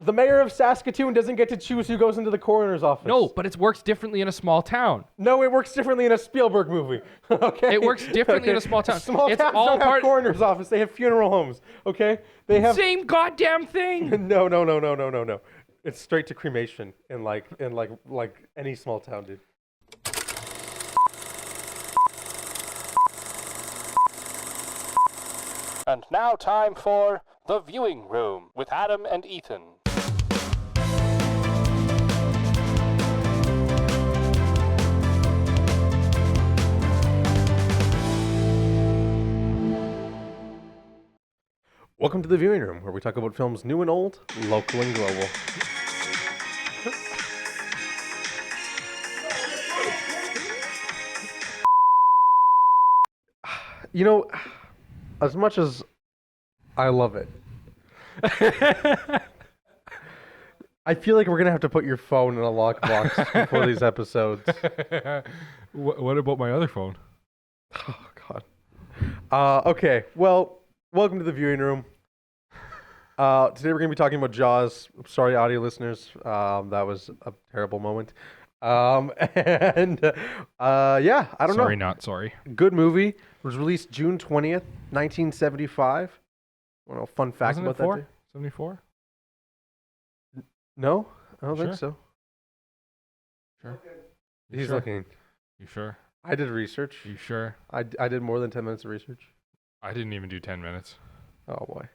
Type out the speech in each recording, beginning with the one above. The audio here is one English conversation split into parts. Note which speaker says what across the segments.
Speaker 1: The mayor of Saskatoon doesn't get to choose who goes into the coroner's office.
Speaker 2: No, but it works differently in a small town.
Speaker 1: No, it works differently in a Spielberg movie. Okay.
Speaker 2: It works differently in a small town.
Speaker 1: Small
Speaker 2: It's
Speaker 1: towns
Speaker 2: all
Speaker 1: don't
Speaker 2: part-
Speaker 1: have coroner's office. They have funeral homes. Okay. They have.
Speaker 2: Same goddamn thing.
Speaker 1: No. It's straight to cremation in like any small town, dude.
Speaker 3: And now time for The Viewing Room with Adam and Ethan.
Speaker 1: Welcome to the viewing room, where we talk about films new and old, local and global. You know, as much as I love it, I feel like we're gonna have to put your phone in a lockbox before these episodes.
Speaker 2: What about my other phone?
Speaker 1: Oh God. Okay. Well, welcome to the viewing room. Today we're gonna be talking about Jaws. Sorry, audio listeners. That was a terrible moment. Yeah, I don't know.
Speaker 2: Sorry, not sorry.
Speaker 1: Good movie. It was released June 20th, 1975. I don't know, fun fact
Speaker 2: Wasn't
Speaker 1: about
Speaker 2: it
Speaker 1: that. Day.
Speaker 2: 74?
Speaker 1: No, I don't think
Speaker 2: Sure?
Speaker 1: so.
Speaker 2: Sure.
Speaker 1: He's
Speaker 2: sure?
Speaker 1: looking.
Speaker 2: You sure?
Speaker 1: I did research.
Speaker 2: You sure?
Speaker 1: I did more than 10 minutes of research.
Speaker 2: I didn't even do 10 minutes.
Speaker 1: Oh boy.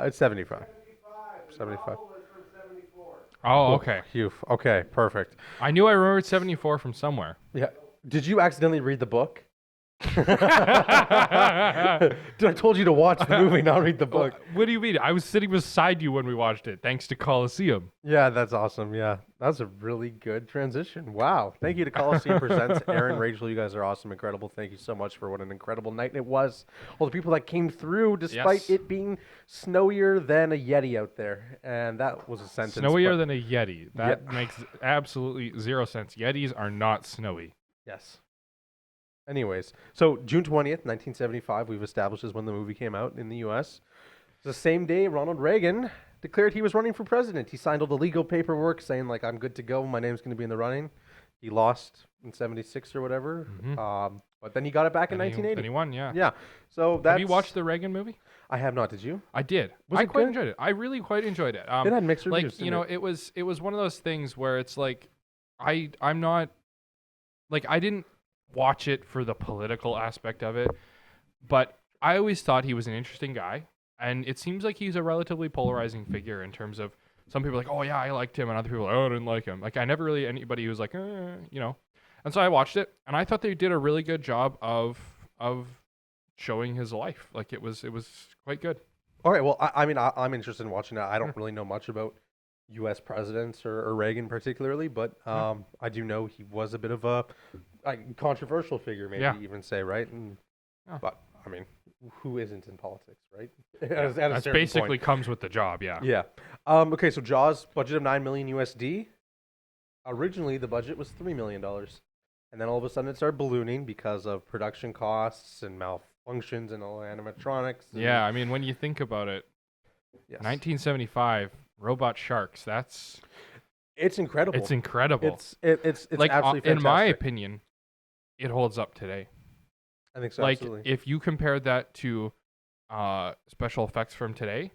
Speaker 1: It's 75. 75.
Speaker 2: Oh, okay.
Speaker 1: Phew. Okay, perfect.
Speaker 2: I knew I remembered 74 from somewhere.
Speaker 1: Yeah. Did you accidentally read the book? Dude, I told you to watch the movie, not read the book.
Speaker 2: What do you mean? I was sitting beside you when we watched it, thanks to Coliseum.
Speaker 1: Yeah, that's awesome. Yeah, that's a really good transition. Wow. Thank you to Coliseum Presents. Aaron, Rachel, you guys are awesome, incredible. Thank you so much for what an incredible night it was. All the people that came through, despite
Speaker 2: Yes.
Speaker 1: it being snowier than a Yeti out there. And that was a sentence.
Speaker 2: Snowier
Speaker 1: but-
Speaker 2: than a Yeti. That makes absolutely zero sense. Yetis are not snowy.
Speaker 1: Yes. Anyways, so June 20th, 1975, we've established is when the movie came out in the U.S. The same day, Ronald Reagan declared he was running for president. He signed all the legal paperwork saying, like, I'm good to go. My name's going to be in the running. He lost in 76 or whatever. But then he got it back in 1980.
Speaker 2: Then he won, yeah.
Speaker 1: Yeah. So that's...
Speaker 2: Have you watched the Reagan movie?
Speaker 1: I have not. Did you?
Speaker 2: I did.
Speaker 1: Was
Speaker 2: I
Speaker 1: it
Speaker 2: quite
Speaker 1: good?
Speaker 2: enjoyed it. I really quite enjoyed it.
Speaker 1: It had mixed reviews,
Speaker 2: Like,
Speaker 1: didn't
Speaker 2: you know,
Speaker 1: it?
Speaker 2: it was one of those things where it's like, I'm not, like, I didn't watch it for the political aspect of it, but I always thought he was an interesting guy, and it seems like he's a relatively polarizing figure in terms of some people are like, oh yeah, I liked him, and other people are like, oh, I didn't like him. Like, I never really anybody who was like, you know. And so I watched it, and I thought they did a really good job of showing his life. Like, it was quite good.
Speaker 1: All right. Well, I mean, I'm interested in watching it. I don't really know much about U.S. presidents or Reagan particularly, but I do know he was a bit of a controversial figure, maybe even say, right? And, but I mean, who isn't in politics, right?
Speaker 2: That's basically comes with the job, yeah.
Speaker 1: Yeah. Okay, so Jaws budget of $9 million USD. Originally, the budget was $3 million, and then all of a sudden it started ballooning because of production costs and malfunctions and all animatronics. And
Speaker 2: Yeah, I mean, when you think about it,
Speaker 1: yes.
Speaker 2: 1975 robot sharks.
Speaker 1: It's incredible.
Speaker 2: It's incredible.
Speaker 1: It's
Speaker 2: like
Speaker 1: absolutely fantastic.
Speaker 2: in my opinion, it holds up today.
Speaker 1: I think so.
Speaker 2: Like
Speaker 1: Absolutely.
Speaker 2: if you compare that to special effects from today,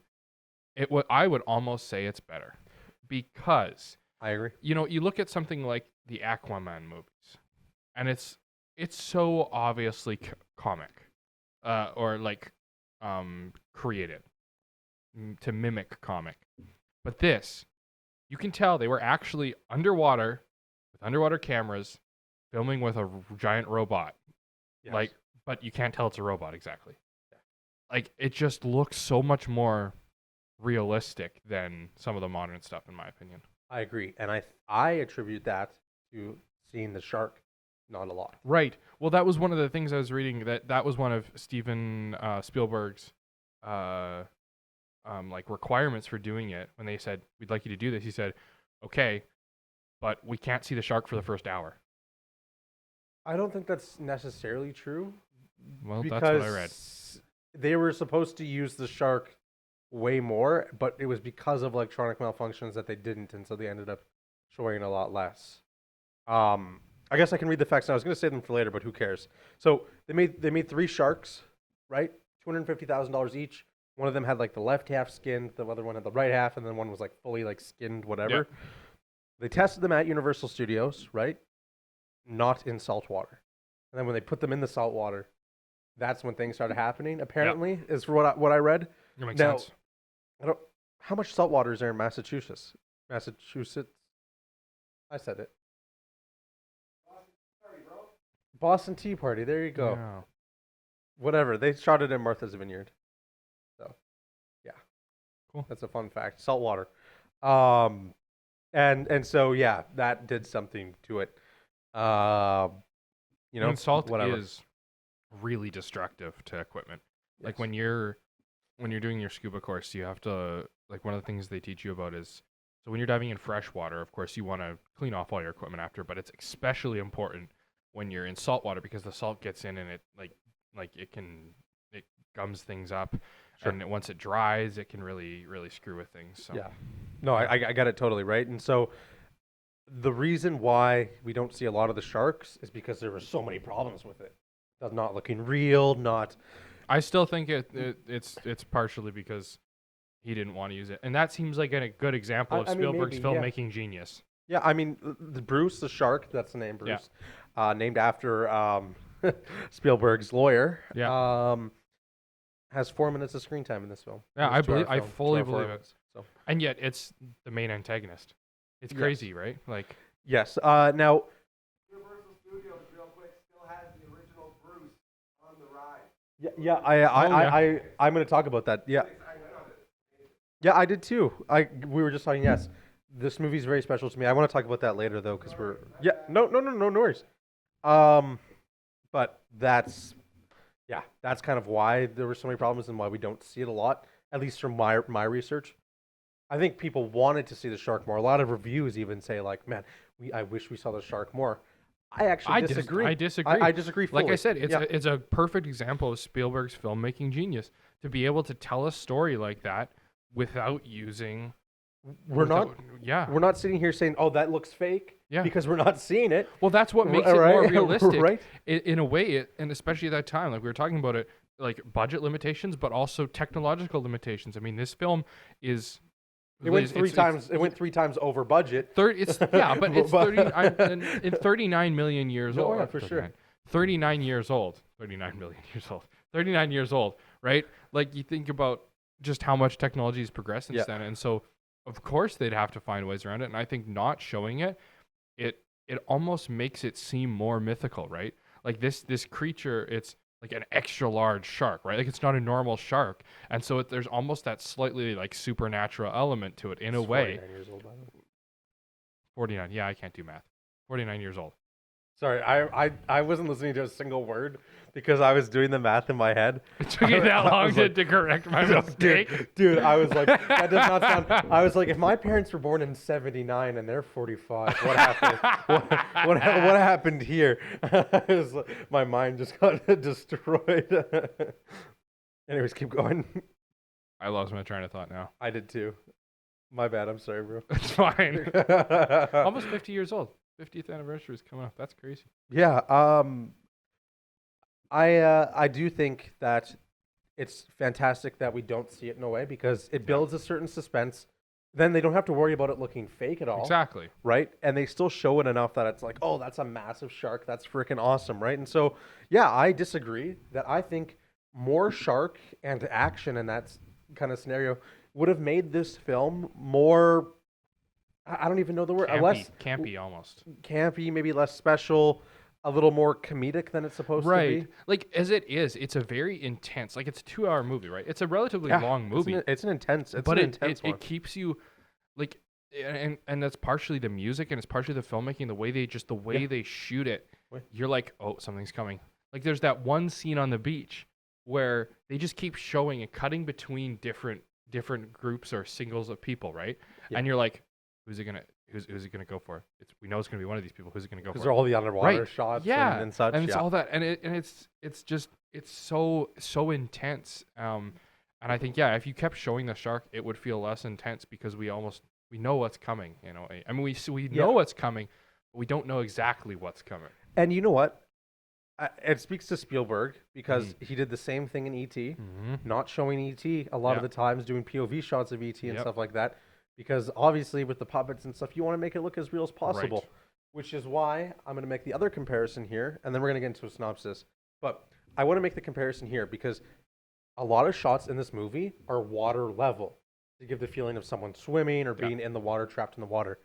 Speaker 2: I would almost say it's better, because
Speaker 1: I agree.
Speaker 2: you know, you look at something like the Aquaman movies, and it's so obviously comic, or like created to mimic comic, but this, you can tell they were actually underwater with underwater cameras filming with a giant robot.
Speaker 1: Yes.
Speaker 2: Like, but you can't tell it's a robot exactly. Like, it just looks so much more realistic than some of the modern stuff, in my opinion.
Speaker 1: I agree, and I attribute that to seeing the shark not a lot.
Speaker 2: Right. Well, that was one of the things I was reading, that was one of Steven Spielberg's like requirements for doing it. When they said, we'd like you to do this, he said, okay, but we can't see the shark for the first hour.
Speaker 1: I don't think that's necessarily true.
Speaker 2: Well,
Speaker 1: because
Speaker 2: that's what I read.
Speaker 1: they were supposed to use the shark way more, but it was because of electronic malfunctions that they didn't, and so they ended up showing a lot less. I guess I can read the facts now. I was going to save them for later, but who cares? So they made 3 sharks, right? $250,000 each. One of them had like the left half skinned, the other one had the right half, and then one was like fully like skinned, whatever.
Speaker 2: Yeah.
Speaker 1: They tested them at Universal Studios, right? Not in salt water. And then when they put them in the salt water, that's when things started happening. Apparently, is what I read.
Speaker 2: That makes
Speaker 1: Now,
Speaker 2: sense.
Speaker 1: how much salt water is there in Massachusetts? Massachusetts. I said it. Boston Tea Party. There you go.
Speaker 2: Yeah.
Speaker 1: Whatever. They shot it in Martha's Vineyard. So, yeah.
Speaker 2: Cool.
Speaker 1: That's a fun fact. Salt water. And so yeah, that did something to it. You know,
Speaker 2: And salt
Speaker 1: whatever.
Speaker 2: is really destructive to equipment.
Speaker 1: Yes.
Speaker 2: Like when you're doing your scuba course, you have to, like, one of the things they teach you about is, so when you're diving in fresh water, of course you want to clean off all your equipment after, but it's especially important when you're in salt water because the salt gets in and it it gums things up.
Speaker 1: Sure.
Speaker 2: And once it dries, it can really screw with things. So.
Speaker 1: Yeah. No, I got it totally right. And so the reason why we don't see a lot of the sharks is because there were so many problems with it. Not looking real, not.
Speaker 2: I still think it's partially because he didn't want to use it, and that seems like a good example of
Speaker 1: I mean,
Speaker 2: Spielberg's
Speaker 1: maybe, yeah.
Speaker 2: filmmaking genius.
Speaker 1: Yeah, I mean, the Bruce, the shark, that's the name, Bruce, named after Spielberg's lawyer.
Speaker 2: Yeah.
Speaker 1: Has 4 minutes of screen time in this film.
Speaker 2: Yeah,
Speaker 1: It's a 2-hour
Speaker 2: I
Speaker 1: film,
Speaker 2: fully
Speaker 1: 2 hour
Speaker 2: believe it.
Speaker 1: minutes, so.
Speaker 2: And yet, it's the main antagonist. It's
Speaker 1: Yes.
Speaker 2: crazy, right? Like,
Speaker 1: Yes. Now, Universal Studios, real quick, still has the original Bruce on the ride. Yeah. I'm going to talk about that. Yeah. Yeah, I did too. We were just talking. Yes, this movie is very special to me. I want to talk about that later though, because we're no worries. But that's kind of why there were so many problems and why we don't see it a lot, at least from my research. I think people wanted to see the shark more. A lot of reviews even say like, "Man, I wish we saw the shark more." I actually disagree.
Speaker 2: I disagree.
Speaker 1: I disagree fully.
Speaker 2: like I said, it's a perfect example of Spielberg's filmmaking genius to be able to tell a story like that without using.
Speaker 1: We're not sitting here saying, "Oh, that looks fake," because we're not seeing it.
Speaker 2: Well, that's what makes it more realistic,
Speaker 1: right?
Speaker 2: In a way, and especially at that time, like we were talking about it, like budget limitations, but also technological limitations. I mean, this film is.
Speaker 1: It went 3 times. It went 3 times over budget.
Speaker 2: But it's 39 million years old.
Speaker 1: Yeah, for sure.
Speaker 2: 39 years old. 39 million years old. 39 years old, right? Like you think about just how much technology has progressed since then, and so of course they'd have to find ways around it. And I think not showing it almost makes it seem more mythical, right? Like this creature, it's like an extra large shark, right? Like it's not a normal shark, and so there's almost that slightly like supernatural element to it in a way.
Speaker 1: 49 years old, by the way.
Speaker 2: 49. Yeah, I can't do math. 49 years old.
Speaker 1: Sorry, I wasn't listening to a single word because I was doing the math in my head.
Speaker 2: It took you that long to correct my mistake?
Speaker 1: Dude, I was like, that does not sound. I was like, if my parents were born in '79 and they're 45, what happened? what happened here? It was like, my mind just got destroyed. Anyways, keep going.
Speaker 2: I lost my train of thought now.
Speaker 1: I did too. My bad. I'm sorry, bro.
Speaker 2: It's fine. Almost 50 years old. 50th anniversary is coming up. That's crazy.
Speaker 1: Yeah. I do think that it's fantastic that we don't see it in a way because it builds a certain suspense. Then they don't have to worry about it looking fake at all.
Speaker 2: Exactly.
Speaker 1: Right? And they still show it enough that it's like, oh, that's a massive shark. That's freaking awesome, right? And so, yeah, I disagree that I think more shark and action in that kind of scenario would have made this film more, I don't even know the word.
Speaker 2: Campy almost.
Speaker 1: Campy, maybe less special, a little more comedic than it's supposed to be.
Speaker 2: Like, as it is, it's a very intense, like, it's a 2-hour movie, right? It's a relatively long movie.
Speaker 1: It's an intense one.
Speaker 2: It keeps you, like, and that's partially the music, and it's partially the filmmaking, the way they shoot it. You're like, oh, something's coming. Like, there's that one scene on the beach where they just keep showing and cutting between different groups or singles of people, right? Yeah. And you're like, who's it gonna go for? We know it's gonna be one of these people. Who's it gonna go for?
Speaker 1: Because they're all the underwater shots and such.
Speaker 2: And it's all that, and it's so intense. And And I think, yeah, if you kept showing the shark, it would feel less intense because we know what's coming. You know, I mean, we know what's coming, but we don't know exactly what's coming.
Speaker 1: And you know what? It speaks to Spielberg because he did the same thing in E.T., not showing E.T. a lot of the times, doing POV shots of E.T. and stuff like that. Because obviously with the puppets and stuff, you want to make it look as real as possible.
Speaker 2: Right.
Speaker 1: Which is why I'm going to make the other comparison here, and then we're going to get into a synopsis. But I want to make the comparison here because a lot of shots in this movie are water level to give the feeling of someone swimming or being in the water, trapped in the water.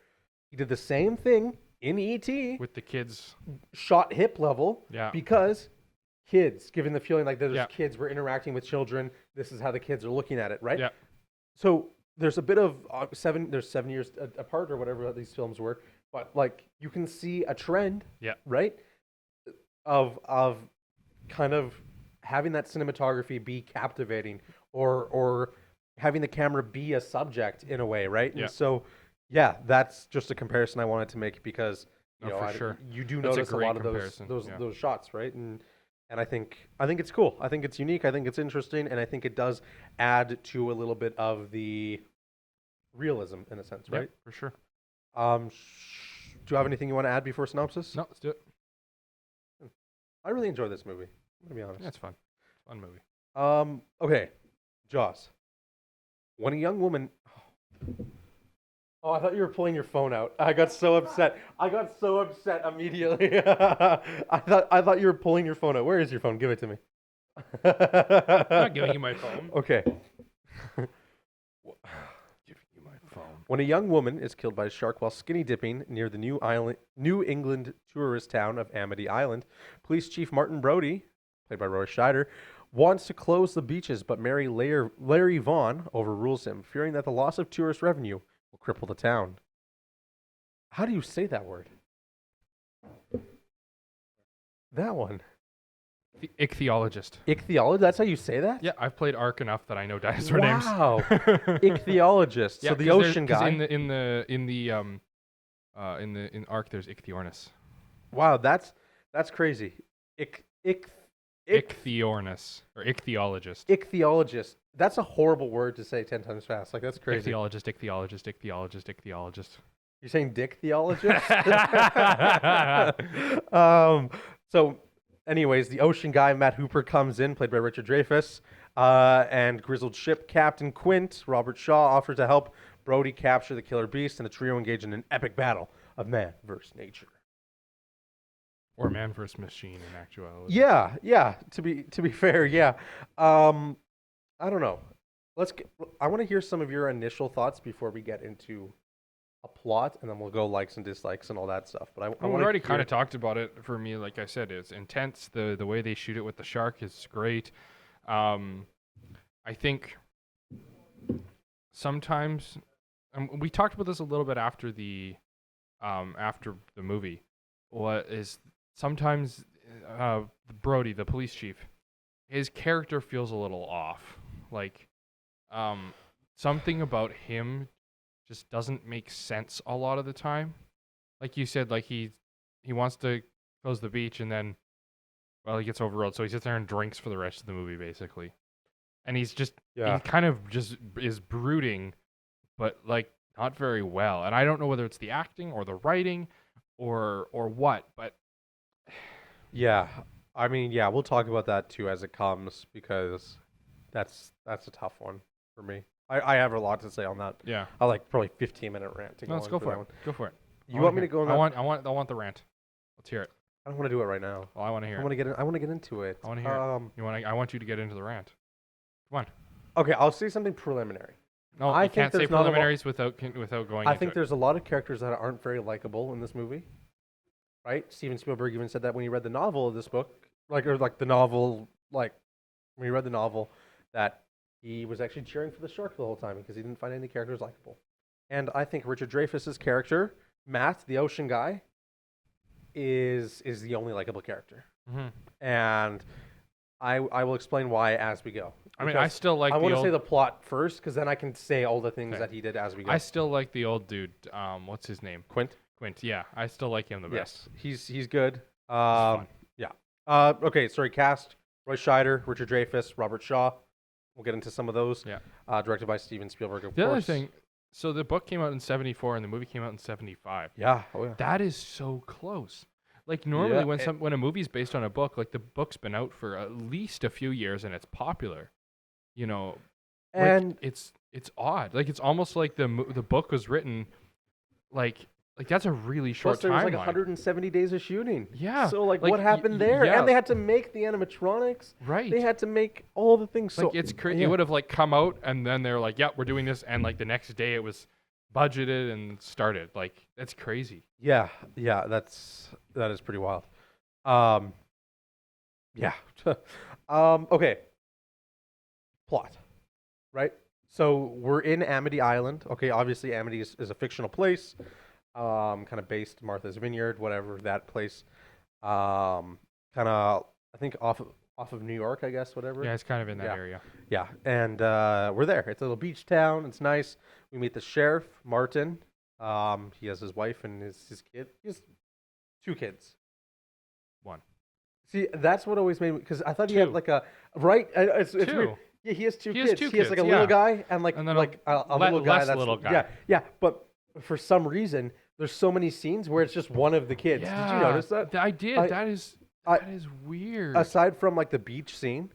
Speaker 1: He did the same thing in E.T.
Speaker 2: with the kids,
Speaker 1: shot hip level, because kids, giving the feeling like there's kids, we're interacting with children, this is how the kids are looking at it, right?
Speaker 2: Yeah.
Speaker 1: So there's a bit of 7 years apart or whatever these films were, but like you can see a trend, right, of kind of having that cinematography be captivating or having the camera be a subject in a way, right?
Speaker 2: Yeah.
Speaker 1: And so yeah, that's just a comparison I wanted to make because
Speaker 2: sure.
Speaker 1: You do
Speaker 2: That's
Speaker 1: notice a lot of those shots, right? And I think it's cool. I think it's unique. I think it's interesting, and I think it does add to a little bit of the realism in a sense, right?
Speaker 2: For sure.
Speaker 1: Do you have anything you want to add before synopsis?
Speaker 2: No, let's do it.
Speaker 1: I really enjoy this movie. I'm gonna be honest.
Speaker 2: Yeah, it's fun. Fun movie.
Speaker 1: Okay, Jaws. When a young woman. Oh, I thought you were pulling your phone out. I got so upset. Immediately. I thought you were pulling your phone out. Where is your phone? Give it to me.
Speaker 2: I'm not giving you my phone.
Speaker 1: Okay.
Speaker 2: Giving you my phone.
Speaker 1: When a young woman is killed by a shark while skinny dipping near the New England tourist town of Amity Island, Police Chief Martin Brody, played by Roy Scheider, wants to close the beaches, but Mary Larry Vaughn overrules him, fearing that the loss of tourist revenue will cripple the town. How do you say that word? That one.
Speaker 2: The ichthyologist.
Speaker 1: Ichthyologist? That's how you say that?
Speaker 2: Yeah, I've played Ark enough that I know dinosaur names.
Speaker 1: Wow. Ichthyologist. So the ocean guy.
Speaker 2: In Ark there's Ichthyornis.
Speaker 1: Wow, that's crazy.
Speaker 2: Ichthyornis or ichthyologist.
Speaker 1: Ichthyologist. That's a horrible word to say 10 times fast. Like, that's crazy.
Speaker 2: Ichthyologist.
Speaker 1: You're saying dick theologist? So, anyways, the ocean guy, Matt Hooper, comes in, played by Richard Dreyfuss, and grizzled ship captain Quint, Robert Shaw, offer to help Brody capture the killer beast, and the trio engage in an epic battle of man versus nature.
Speaker 2: Or man versus machine in actuality.
Speaker 1: Yeah. To be fair, yeah. I don't know. I want to hear some of your initial thoughts before we get into a plot, and then we'll go likes and dislikes and all that stuff. But
Speaker 2: we already kind of talked about it. For me, like I said, it's intense. The way they shoot it with the shark is great. I think sometimes we talked about this a little bit after the movie. What is sometimes Brody, the police chief, his character feels a little off. Like something about him just doesn't make sense a lot of the time. Like you said, like he wants to close the beach and then, well, he gets overruled. So he sits there and drinks for the rest of the movie, basically. And he kind of just is brooding, but like not very well. And I don't know whether it's the acting or the writing or what, but
Speaker 1: yeah, I mean, yeah, we'll talk about that too as it comes, because that's a tough one for me. I have a lot to say on that.
Speaker 2: Yeah,
Speaker 1: I like probably 15-minute rant to go.
Speaker 2: Let's go for it. Go for it.
Speaker 1: You want me to go on that?
Speaker 2: I want the rant. Let's hear it.
Speaker 1: I don't want to do it right now.
Speaker 2: Well, I want to hear it.
Speaker 1: I want to get into it.
Speaker 2: I want to hear it. I want you to get into the rant. Come on.
Speaker 1: Okay, I'll say something preliminary.
Speaker 2: No, you can't say preliminaries without going.
Speaker 1: I think there's a lot of characters that aren't very likable in this movie. Right? Steven Spielberg even said that when he read the novel of this book, when he read the novel, that he was actually cheering for the shark the whole time because he didn't find any characters likable. And I think Richard Dreyfuss's character, Matt, the ocean guy, is the only likable character.
Speaker 2: Mm-hmm.
Speaker 1: And I will explain why as we go.
Speaker 2: I mean, I still like.
Speaker 1: I want to say the plot first, because then I can say all the things that he did as we go.
Speaker 2: I still like the old dude. What's his name?
Speaker 1: Quint.
Speaker 2: Yeah, I still like him the best.
Speaker 1: Yes, he's good.
Speaker 2: Fun.
Speaker 1: Yeah. Okay, sorry. Cast: Roy Scheider, Richard Dreyfuss, Robert Shaw. We'll get into some of those.
Speaker 2: Yeah.
Speaker 1: Directed by Steven Spielberg, of
Speaker 2: The
Speaker 1: course.
Speaker 2: other thing, so the book came out in 74 and the movie came out in 75.
Speaker 1: Yeah. Oh yeah.
Speaker 2: That is so close. Like normally
Speaker 1: Yeah,
Speaker 2: when a movie's based on a book, like the book's been out for at least a few years and it's popular. You know, like,
Speaker 1: And
Speaker 2: it's odd. Like it's almost like the book was written like that's a really short
Speaker 1: plus there was like
Speaker 2: timeline.
Speaker 1: 170 days of shooting.
Speaker 2: Yeah.
Speaker 1: So like
Speaker 2: Like,
Speaker 1: what happened there?
Speaker 2: yeah.
Speaker 1: And they had to make the animatronics.
Speaker 2: Right.
Speaker 1: They had to make all the things.
Speaker 2: Like
Speaker 1: So
Speaker 2: it's crazy.
Speaker 1: yeah.
Speaker 2: It would have like come out and then they were like, "Yeah, we're doing this," and like the next day it was budgeted and started. Like that's crazy.
Speaker 1: Yeah, that is pretty wild. Yeah. Okay. Plot, right? So we're in Amity Island. Okay, obviously Amity is a fictional place, kind of based Martha's Vineyard, whatever that place. Kind of, I think off of New York, I guess, whatever.
Speaker 2: Yeah, it's kind of in that
Speaker 1: Yeah.
Speaker 2: area.
Speaker 1: Yeah, and we're there. It's a little beach town. It's nice. We meet the sheriff, Martin. He has his wife and his kid. He has 2 kids.
Speaker 2: One.
Speaker 1: See, that's what always made me, because I thought he had
Speaker 2: 2.
Speaker 1: like a right. It's
Speaker 2: 2.
Speaker 1: weird. Yeah, he has 2
Speaker 2: He
Speaker 1: kids.
Speaker 2: has 2
Speaker 1: He has like a
Speaker 2: kids,
Speaker 1: little
Speaker 2: yeah.
Speaker 1: guy and like
Speaker 2: And then
Speaker 1: a
Speaker 2: le-
Speaker 1: little guy.
Speaker 2: less
Speaker 1: That's
Speaker 2: little guy.
Speaker 1: Yeah, yeah. But for some reason, there's so many scenes where it's just one of the kids.
Speaker 2: Yeah,
Speaker 1: Did you notice that?
Speaker 2: I did.
Speaker 1: I-
Speaker 2: that is weird.
Speaker 1: Aside from like the beach scene,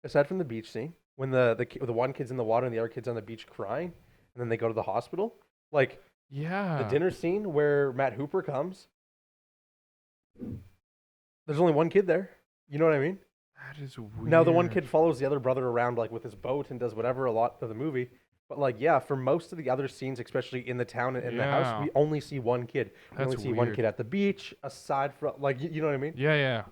Speaker 1: when the one kid's in the water and the other kid's on the beach crying, and then they go to the hospital, like
Speaker 2: yeah.
Speaker 1: the dinner scene where Matt Hooper comes. There's only one kid there. You know what I mean?
Speaker 2: That is weird.
Speaker 1: Now the one kid follows the other brother around like with his boat and does whatever a lot of the movie. But like yeah, for most of the other scenes, especially in the town and in the house,
Speaker 2: Yeah.
Speaker 1: we only see one kid. We
Speaker 2: That's
Speaker 1: only see one
Speaker 2: weird.
Speaker 1: kid at the beach. Aside from like you know what I mean?
Speaker 2: Yeah, yeah,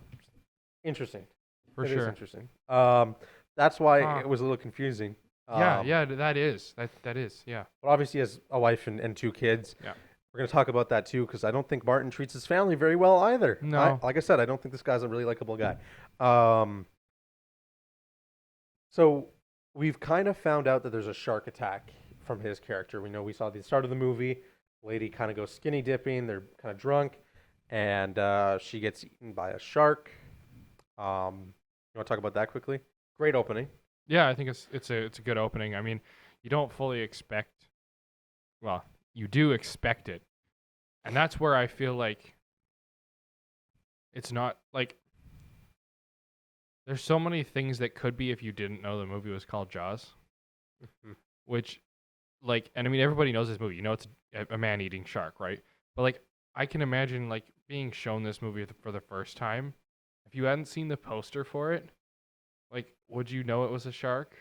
Speaker 1: Interesting.
Speaker 2: for
Speaker 1: It is
Speaker 2: sure.
Speaker 1: interesting. That's why
Speaker 2: Huh.
Speaker 1: it was a little confusing.
Speaker 2: Yeah, that is. That is. Yeah.
Speaker 1: But obviously, he has a wife and 2 kids.
Speaker 2: Yeah.
Speaker 1: We're going to talk about that too, because I don't think Martin treats his family very well either.
Speaker 2: No.
Speaker 1: Like I said, I don't think this guy's a really likable guy. So we've kind of found out that there's a shark attack from his character. We know we saw the start of the movie. Lady kind of goes skinny dipping. They're kind of drunk, and she gets eaten by a shark. You want to talk about that quickly? Great opening.
Speaker 2: Yeah, I think it's a good opening. I mean, you don't fully expect. Well, you do expect it, and that's where I feel like it's not like. There's so many things that could be if you didn't know the movie was called Jaws, which, like, and I mean everybody knows this movie. You know it's a man-eating shark, right? But like, I can imagine like being shown this movie for the first time. If you hadn't seen the poster for it, like, would you know it was a shark?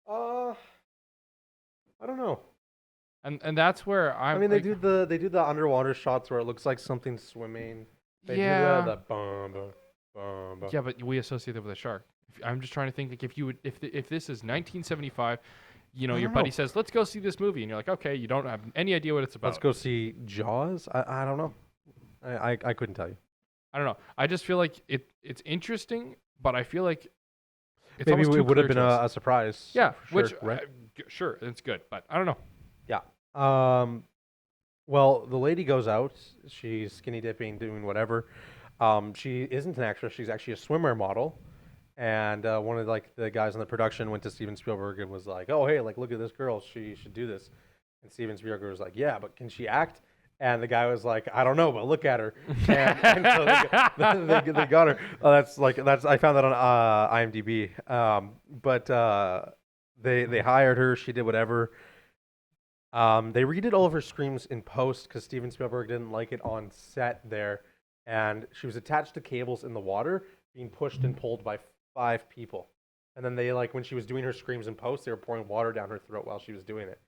Speaker 1: I don't know.
Speaker 2: And that's where
Speaker 1: I mean, they do the underwater shots where it looks like something swimming. They
Speaker 2: Yeah.
Speaker 1: do the bum, bum, bum, bum.
Speaker 2: Yeah, but we associate that with a shark. I'm just trying to think like if you would if this is 1975, you know,
Speaker 1: I
Speaker 2: your
Speaker 1: don't
Speaker 2: buddy
Speaker 1: know.
Speaker 2: says, "Let's go see this movie," and you're like, "Okay," you don't have any idea what it's about.
Speaker 1: Let's go see Jaws. I don't know. I couldn't tell you.
Speaker 2: I don't know. I just feel like it's interesting, but I feel like it's
Speaker 1: Maybe
Speaker 2: almost
Speaker 1: it
Speaker 2: too
Speaker 1: would have
Speaker 2: clear
Speaker 1: been
Speaker 2: to us.
Speaker 1: a surprise.
Speaker 2: Yeah,
Speaker 1: for sure,
Speaker 2: which
Speaker 1: right?
Speaker 2: sure, it's good, but I don't know.
Speaker 1: Well, the lady goes out. She's skinny dipping, doing whatever. She isn't an actress. She's actually a swimwear model. And one of like the guys on the production went to Steven Spielberg and was like, "Oh, hey, like look at this girl. She should do this." And Steven Spielberg was like, "Yeah, but can she act?" And the guy was like, "I don't know, but look at her." And so they got her. That's I found that on IMDb. But they hired her. She did whatever. They redid all of her screams in post because Steven Spielberg didn't like it on set there, and she was attached to cables in the water, being pushed and pulled by 5 people. And then they when she was doing her screams in post, they were pouring water down her throat while she was doing it.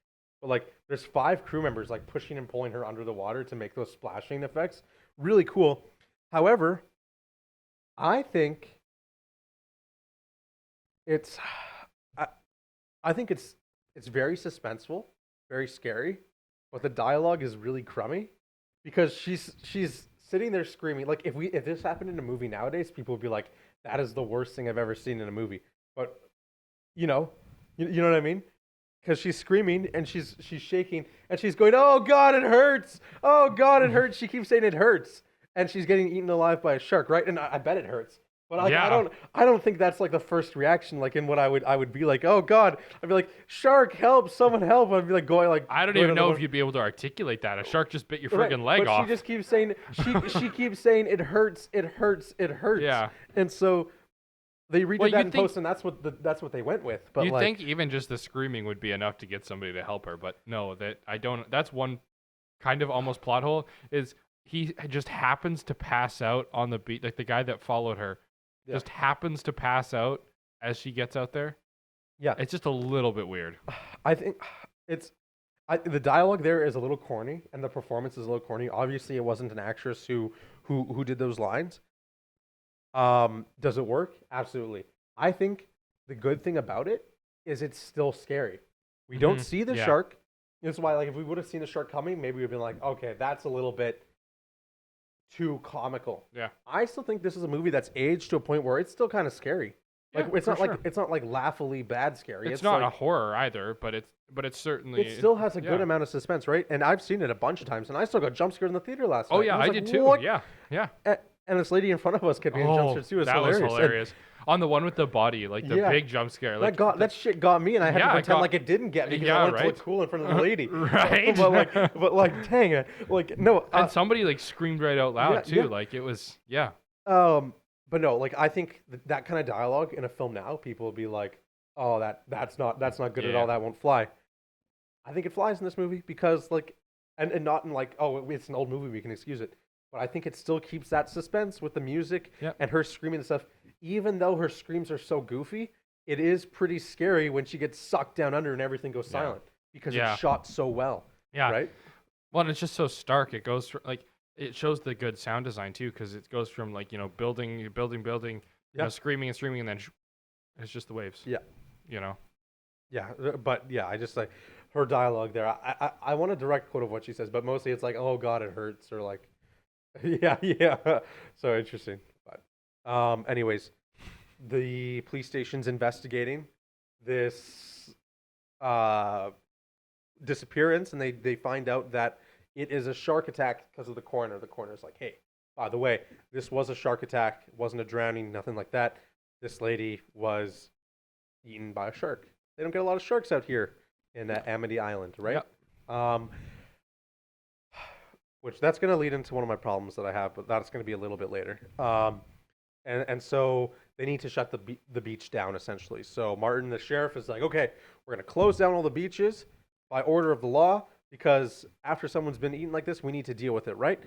Speaker 1: But there's 5 crew members pushing and pulling her under the water to make those splashing effects. Really cool. However, I think it's I think it's very suspenseful, very scary, but the dialogue is really crummy because she's sitting there screaming. Like if this happened in a movie nowadays, people would be like, "That is the worst thing I've ever seen in a movie." But you know what I mean? Because she's screaming and she's shaking and she's going, "Oh God, it hurts! Oh God, it hurts!" She keeps saying it hurts, and she's getting eaten alive by a shark, right? And I bet it hurts. But like,
Speaker 2: Yeah.
Speaker 1: I don't think that's like the first reaction. Like in what I would be like, oh God, I'd be like, shark, help, someone help. I'd be like going like.
Speaker 2: I don't
Speaker 1: going
Speaker 2: even
Speaker 1: on the
Speaker 2: know
Speaker 1: one-
Speaker 2: if you'd be able to articulate that. A shark just bit your
Speaker 1: Right,
Speaker 2: friggin' leg
Speaker 1: but
Speaker 2: off.
Speaker 1: she just keeps saying she keeps saying it hurts, it hurts, it hurts.
Speaker 2: Yeah.
Speaker 1: And so they redid
Speaker 2: Well,
Speaker 1: that
Speaker 2: you'd
Speaker 1: in
Speaker 2: think-
Speaker 1: post, and that's what they went with. But
Speaker 2: You'd
Speaker 1: like,
Speaker 2: think even just the screaming would be enough to get somebody to help her, but no, that I don't. That's one kind of almost plot hole. Is he just happens to pass out on the beat, like the guy that followed her,
Speaker 1: Yeah.
Speaker 2: just happens to pass out as she gets out there.
Speaker 1: yeah,
Speaker 2: It's just a little bit weird.
Speaker 1: I think the dialogue there is a little corny, and the performance is a little corny. Obviously, it wasn't an actress who did those lines. Does it work? Absolutely. I think the good thing about it is it's still scary. We don't see the
Speaker 2: Yeah.
Speaker 1: shark. That's why, like, if we would have seen the shark coming, maybe we'd been like, okay, that's a little bit too comical.
Speaker 2: Yeah.
Speaker 1: I still think this is a movie that's aged to a point where it's still kind of scary. Like
Speaker 2: Yeah,
Speaker 1: it's
Speaker 2: for
Speaker 1: not
Speaker 2: sure.
Speaker 1: like it's not like laughably bad scary.
Speaker 2: It's not
Speaker 1: like,
Speaker 2: a horror either, but it's certainly.
Speaker 1: it still has a good
Speaker 2: yeah.
Speaker 1: amount of suspense, right? And I've seen it a bunch of times, and I still got jump scared in the theater last
Speaker 2: Oh
Speaker 1: night.
Speaker 2: yeah,
Speaker 1: And
Speaker 2: I
Speaker 1: was
Speaker 2: did
Speaker 1: like,
Speaker 2: too.
Speaker 1: "What?"
Speaker 2: Yeah, yeah.
Speaker 1: And this lady in front of us kept getting jump scared too. It was
Speaker 2: that
Speaker 1: hilarious.
Speaker 2: was hilarious. On the one with the body, like the
Speaker 1: Yeah.
Speaker 2: big jump scare. Like
Speaker 1: That shit got me, and I had
Speaker 2: Yeah,
Speaker 1: to
Speaker 2: it
Speaker 1: pretend
Speaker 2: got-
Speaker 1: like it didn't get me because
Speaker 2: Yeah,
Speaker 1: I wanted to
Speaker 2: right.
Speaker 1: look cool in front of the lady.
Speaker 2: Right.
Speaker 1: but like, dang it, like no.
Speaker 2: and somebody like screamed right out loud
Speaker 1: yeah,
Speaker 2: too.
Speaker 1: yeah.
Speaker 2: Like it was, yeah.
Speaker 1: But no, like I think that kind of dialogue in a film now, people will be like, "Oh, that's not good at
Speaker 2: Yeah.
Speaker 1: all. That won't fly." I think it flies in this movie because like, and not in like, oh, it's an old movie, we can excuse it. But I think it still keeps that suspense with the music
Speaker 2: Yep.
Speaker 1: and her screaming and stuff. Even though her screams are so goofy, it is pretty scary when she gets sucked down under and everything goes silent because
Speaker 2: Yeah.
Speaker 1: it's shot so well.
Speaker 2: Yeah.
Speaker 1: Right.
Speaker 2: Well, and it's just so stark. It goes from, like it shows the good sound design too, because it goes from like building,
Speaker 1: Yeah.
Speaker 2: screaming and screaming, and then it's just the waves.
Speaker 1: Yeah.
Speaker 2: You know.
Speaker 1: Yeah, but yeah, I just like her dialogue there. I want a direct quote of what she says, but mostly it's like, "Oh God, it hurts," or like, yeah. So interesting. But anyways, the police station's investigating this disappearance, and they find out that it is a shark attack because of the coroner. The coroner's like, "Hey, by the way, this was a shark attack. It wasn't a drowning, nothing like that. This lady was eaten by a shark." They don't get a lot of sharks out here in Amity Island, right? Which that's going to lead into one of my problems that I have, but that's going to be a little bit later. And so they need to shut the beach down essentially. So Martin, the sheriff, is like, okay, we're going to close down all the beaches by order of the law because after someone's been eaten like this, we need to deal with it, right?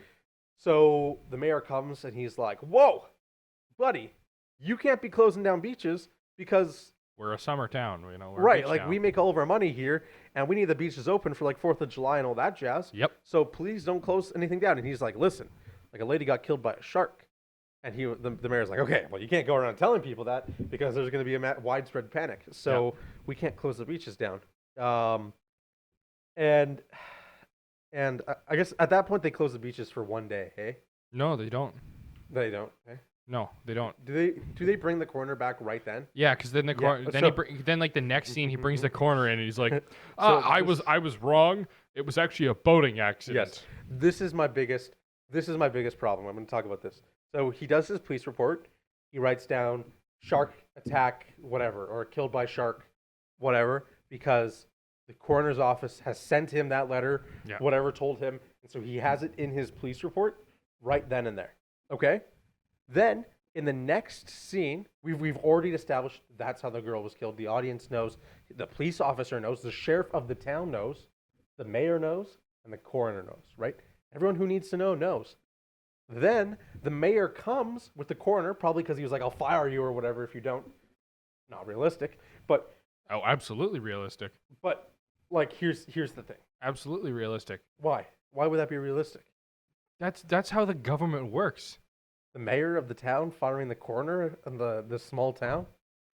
Speaker 1: So the mayor comes and he's like, "Whoa, buddy, you can't be closing down beaches because."
Speaker 2: We're a summer town, we're a
Speaker 1: Right,
Speaker 2: beach
Speaker 1: like
Speaker 2: town.
Speaker 1: we make all of our money here, and we need the beaches open for like 4th of July and all that jazz.
Speaker 2: Yep.
Speaker 1: So please don't close anything down. And he's like, "Listen, like a lady got killed by a shark," and the mayor's like, "Okay, well you can't go around telling people that because there's going to be a widespread panic. So we can't close the beaches down." And I guess at that point they close the beaches for one day. Hey,
Speaker 2: No, they don't.
Speaker 1: they don't. Hey?
Speaker 2: No, they don't.
Speaker 1: Do they bring the coroner back right then?
Speaker 2: Yeah, because then then like the next scene, he brings the coroner in, and he's like, I was wrong. It was actually a boating accident."
Speaker 1: Yes. This is my biggest problem. I'm going to talk about this. So he does his police report. He writes down shark attack, whatever, or killed by shark, whatever, because the coroner's office has sent him that letter,
Speaker 2: Yeah.
Speaker 1: whatever told him. And so he has it in his police report right then and there. Okay? Then in the next scene, we've already established that's how the girl was killed. The audience knows, the police officer knows, the sheriff of the town knows, the mayor knows, and the coroner knows, right? Everyone who needs to know knows. Then the mayor comes with the coroner, probably because he was like, "I'll fire you" or whatever if you don't. Not realistic, but
Speaker 2: Oh, absolutely realistic.
Speaker 1: like here's the thing.
Speaker 2: Absolutely realistic.
Speaker 1: Why would that be realistic?
Speaker 2: That's how the government works.
Speaker 1: The mayor of the town firing the coroner in the small town?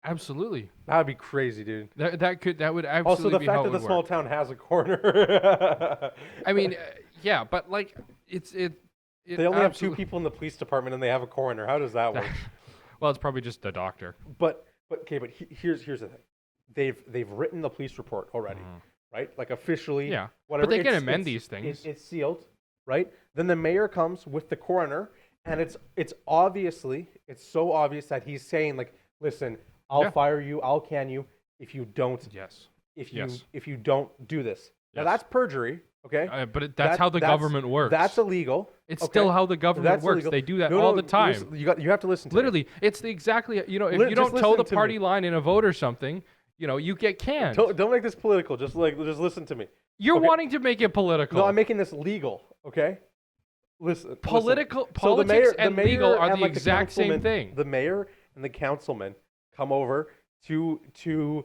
Speaker 2: Absolutely.
Speaker 1: That would be crazy, dude.
Speaker 2: That would absolutely
Speaker 1: Also, the
Speaker 2: be
Speaker 1: fact
Speaker 2: how
Speaker 1: that
Speaker 2: it
Speaker 1: the
Speaker 2: would
Speaker 1: small
Speaker 2: work.
Speaker 1: town has a coroner.
Speaker 2: I mean, yeah, but like it
Speaker 1: They only have 2
Speaker 2: absolutely-
Speaker 1: people in the police department and they have a coroner. How does that work?
Speaker 2: Well, it's probably just the doctor.
Speaker 1: But here's the thing. They've written the police report already, right? Like officially,
Speaker 2: Yeah.
Speaker 1: whatever.
Speaker 2: But they can
Speaker 1: It's-
Speaker 2: amend
Speaker 1: it's-
Speaker 2: these things.
Speaker 1: It's sealed, right? Then the mayor comes with the coroner And it's so obvious that he's saying like, listen, I'll
Speaker 2: Yeah.
Speaker 1: fire you, I'll can you if you don't
Speaker 2: Yes.
Speaker 1: if you
Speaker 2: Yes.
Speaker 1: if you don't do this. Now
Speaker 2: Yes.
Speaker 1: that's perjury, okay?
Speaker 2: That's
Speaker 1: That-
Speaker 2: how the
Speaker 1: that's-
Speaker 2: government works.
Speaker 1: That's illegal.
Speaker 2: It's
Speaker 1: okay?
Speaker 2: still how the government
Speaker 1: That's
Speaker 2: works.
Speaker 1: illegal.
Speaker 2: They do that
Speaker 1: No,
Speaker 2: all
Speaker 1: no,
Speaker 2: the time.
Speaker 1: listen, you have to listen to me.
Speaker 2: Literally, it's exactly, if you
Speaker 1: Just
Speaker 2: don't toe
Speaker 1: listen
Speaker 2: the
Speaker 1: to
Speaker 2: party
Speaker 1: me.
Speaker 2: line in a vote or something, you get canned.
Speaker 1: Don't make this political. Just listen to me.
Speaker 2: You're
Speaker 1: okay.
Speaker 2: wanting to make it political.
Speaker 1: No, I'm making this legal, okay? Listen.
Speaker 2: Political,
Speaker 1: So the
Speaker 2: politics
Speaker 1: the
Speaker 2: and legal are
Speaker 1: and,
Speaker 2: the
Speaker 1: like,
Speaker 2: exact same
Speaker 1: councilman-
Speaker 2: thing.
Speaker 1: The mayor and the councilman come over to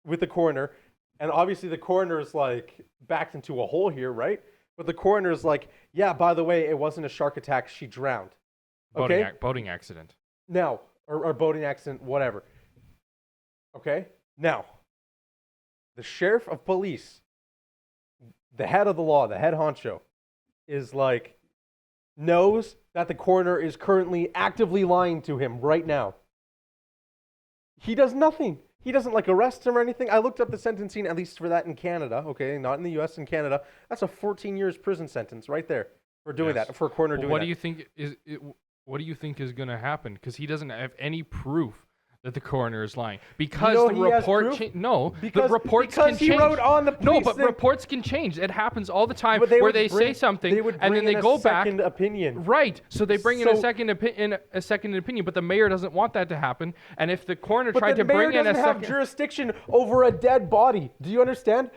Speaker 1: with the coroner, and obviously the coroner's like backed into a hole here, right? But the coroner's like, yeah, by the way, it wasn't a shark attack. She drowned. Okay.
Speaker 2: Boating accident.
Speaker 1: Now, or boating accident, whatever. Okay? Now, the sheriff of police, the head of the law, the head honcho, is like, knows that the coroner is currently actively lying to him right now. He does nothing. He doesn't like arrest him or anything. I looked up the sentencing, at least for that in Canada, okay? Not in the US, in Canada. That's a 14 years prison sentence right there for doing
Speaker 2: Yes.
Speaker 1: that, for a coroner
Speaker 2: But
Speaker 1: doing
Speaker 2: what
Speaker 1: that.
Speaker 2: do you think what do you think is going to happen? Because he doesn't have any proof that the coroner is lying. Because
Speaker 1: know
Speaker 2: the
Speaker 1: he has
Speaker 2: report
Speaker 1: proof?
Speaker 2: the
Speaker 1: Because-
Speaker 2: reports
Speaker 1: because
Speaker 2: can
Speaker 1: he
Speaker 2: change.
Speaker 1: wrote on the
Speaker 2: No,
Speaker 1: police
Speaker 2: but
Speaker 1: thing-
Speaker 2: reports can change. It happens all the time
Speaker 1: But they
Speaker 2: where
Speaker 1: would
Speaker 2: they say
Speaker 1: bring-
Speaker 2: something
Speaker 1: they would
Speaker 2: and then
Speaker 1: bring
Speaker 2: they
Speaker 1: in
Speaker 2: go
Speaker 1: a
Speaker 2: back.
Speaker 1: second opinion.
Speaker 2: Right. So they bring in a
Speaker 1: So-
Speaker 2: second opinion, but the mayor doesn't want that to happen. And if the coroner
Speaker 1: But
Speaker 2: tried
Speaker 1: the
Speaker 2: to bring
Speaker 1: mayor
Speaker 2: in a
Speaker 1: doesn't have
Speaker 2: second
Speaker 1: jurisdiction over a dead body. Do you understand?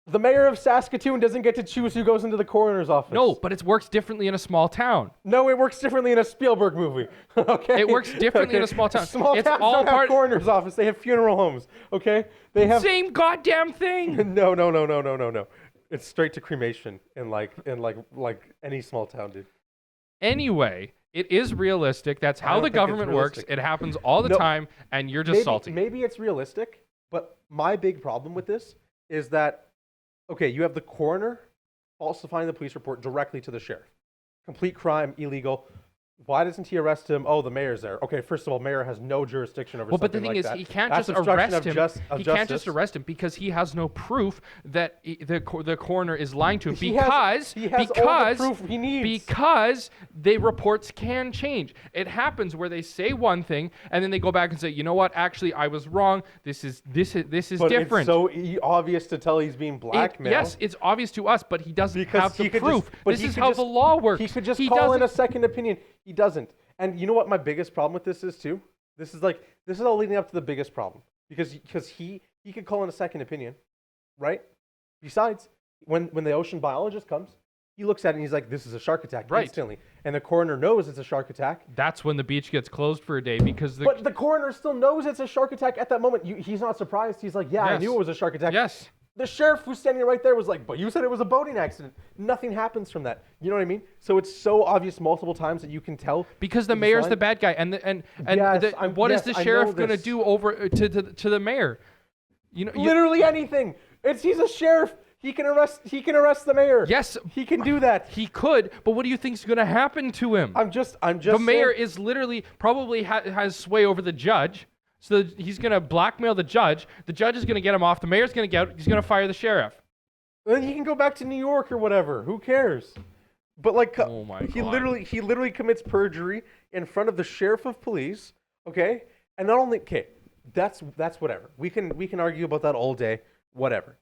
Speaker 1: The mayor of Saskatoon doesn't get to choose who goes into the coroner's office.
Speaker 2: No, but it works differently in a small town.
Speaker 1: No, it works differently in a Spielberg movie. Okay.
Speaker 2: It works differently in a small town.
Speaker 1: Small
Speaker 2: It's
Speaker 1: towns
Speaker 2: all
Speaker 1: don't
Speaker 2: part-
Speaker 1: have coroner's office. They have funeral homes. Okay. They have.
Speaker 2: Same goddamn thing.
Speaker 1: No. It's straight to cremation in like any small town, dude.
Speaker 2: Anyway, it is realistic. That's
Speaker 1: I
Speaker 2: how
Speaker 1: don't
Speaker 2: the
Speaker 1: think it's
Speaker 2: government works.
Speaker 1: realistic.
Speaker 2: It happens all the
Speaker 1: No.
Speaker 2: time, and you're just salty.
Speaker 1: Maybe it's realistic, but my big problem with this is that, okay, you have the coroner falsifying the police report directly to the sheriff. Complete crime, illegal. Why doesn't he arrest him? Oh, the mayor's there. Okay, first of all, mayor has no jurisdiction over
Speaker 2: Well, but the
Speaker 1: something
Speaker 2: thing
Speaker 1: like
Speaker 2: is,
Speaker 1: that.
Speaker 2: he can't
Speaker 1: That's
Speaker 2: just
Speaker 1: obstruction
Speaker 2: arrest
Speaker 1: of
Speaker 2: him.
Speaker 1: of
Speaker 2: He
Speaker 1: justice.
Speaker 2: can't just arrest him because he has no proof that the coroner is lying to him.
Speaker 1: He has all the proof he needs.
Speaker 2: Because the reports can change. It happens where they say one thing and then they go back and say, you know what? Actually, I was wrong. This is
Speaker 1: But
Speaker 2: different.
Speaker 1: it's so obvious to tell he's being blackmailed.
Speaker 2: Yes, it's obvious to us, but he doesn't
Speaker 1: Because
Speaker 2: have the
Speaker 1: he could
Speaker 2: proof.
Speaker 1: just- but
Speaker 2: This
Speaker 1: he
Speaker 2: is
Speaker 1: could
Speaker 2: how
Speaker 1: just-
Speaker 2: the law works.
Speaker 1: He could just
Speaker 2: He
Speaker 1: call in a
Speaker 2: doesn't-
Speaker 1: second opinion. He doesn't. And you know what my biggest problem with this is too? This is all leading up to the biggest problem. Because he could call in a second opinion, right? Besides, when the ocean biologist comes, he looks at it and he's like, this is a shark attack
Speaker 2: Right.
Speaker 1: instantly. And the coroner knows it's a shark attack.
Speaker 2: That's when the beach gets closed for a day because the
Speaker 1: But the coroner still knows it's a shark attack at that moment. He's not surprised. He's like, yeah, I
Speaker 2: Yes.
Speaker 1: knew it was a shark attack.
Speaker 2: yes.
Speaker 1: The sheriff who's standing right there was like, but you said it was a boating accident. Nothing happens from that. You know what I mean? So it's so obvious multiple times that you can tell.
Speaker 2: Because the
Speaker 1: he's
Speaker 2: mayor's
Speaker 1: lying.
Speaker 2: the bad guy, and
Speaker 1: Yes,
Speaker 2: what is
Speaker 1: yes,
Speaker 2: the
Speaker 1: I
Speaker 2: sheriff
Speaker 1: know
Speaker 2: going to
Speaker 1: this.
Speaker 2: do over to the mayor? You know,
Speaker 1: Literally anything. He's a sheriff. He can arrest the mayor.
Speaker 2: yes,
Speaker 1: He can do that.
Speaker 2: he could, but what do you think is going to happen to him?
Speaker 1: I'm just
Speaker 2: The mayor
Speaker 1: saying-
Speaker 2: is literally probably has sway over the judge, so he's going to blackmail the judge. The judge is going to get him off. The mayor's going to get. He's going to fire the sheriff.
Speaker 1: Then he can go back to New York or whatever. Who cares? But like,
Speaker 2: Oh my
Speaker 1: he
Speaker 2: God.
Speaker 1: literally commits perjury in front of the sheriff of police. Okay, and not only that's whatever. We can argue about that all day. Whatever.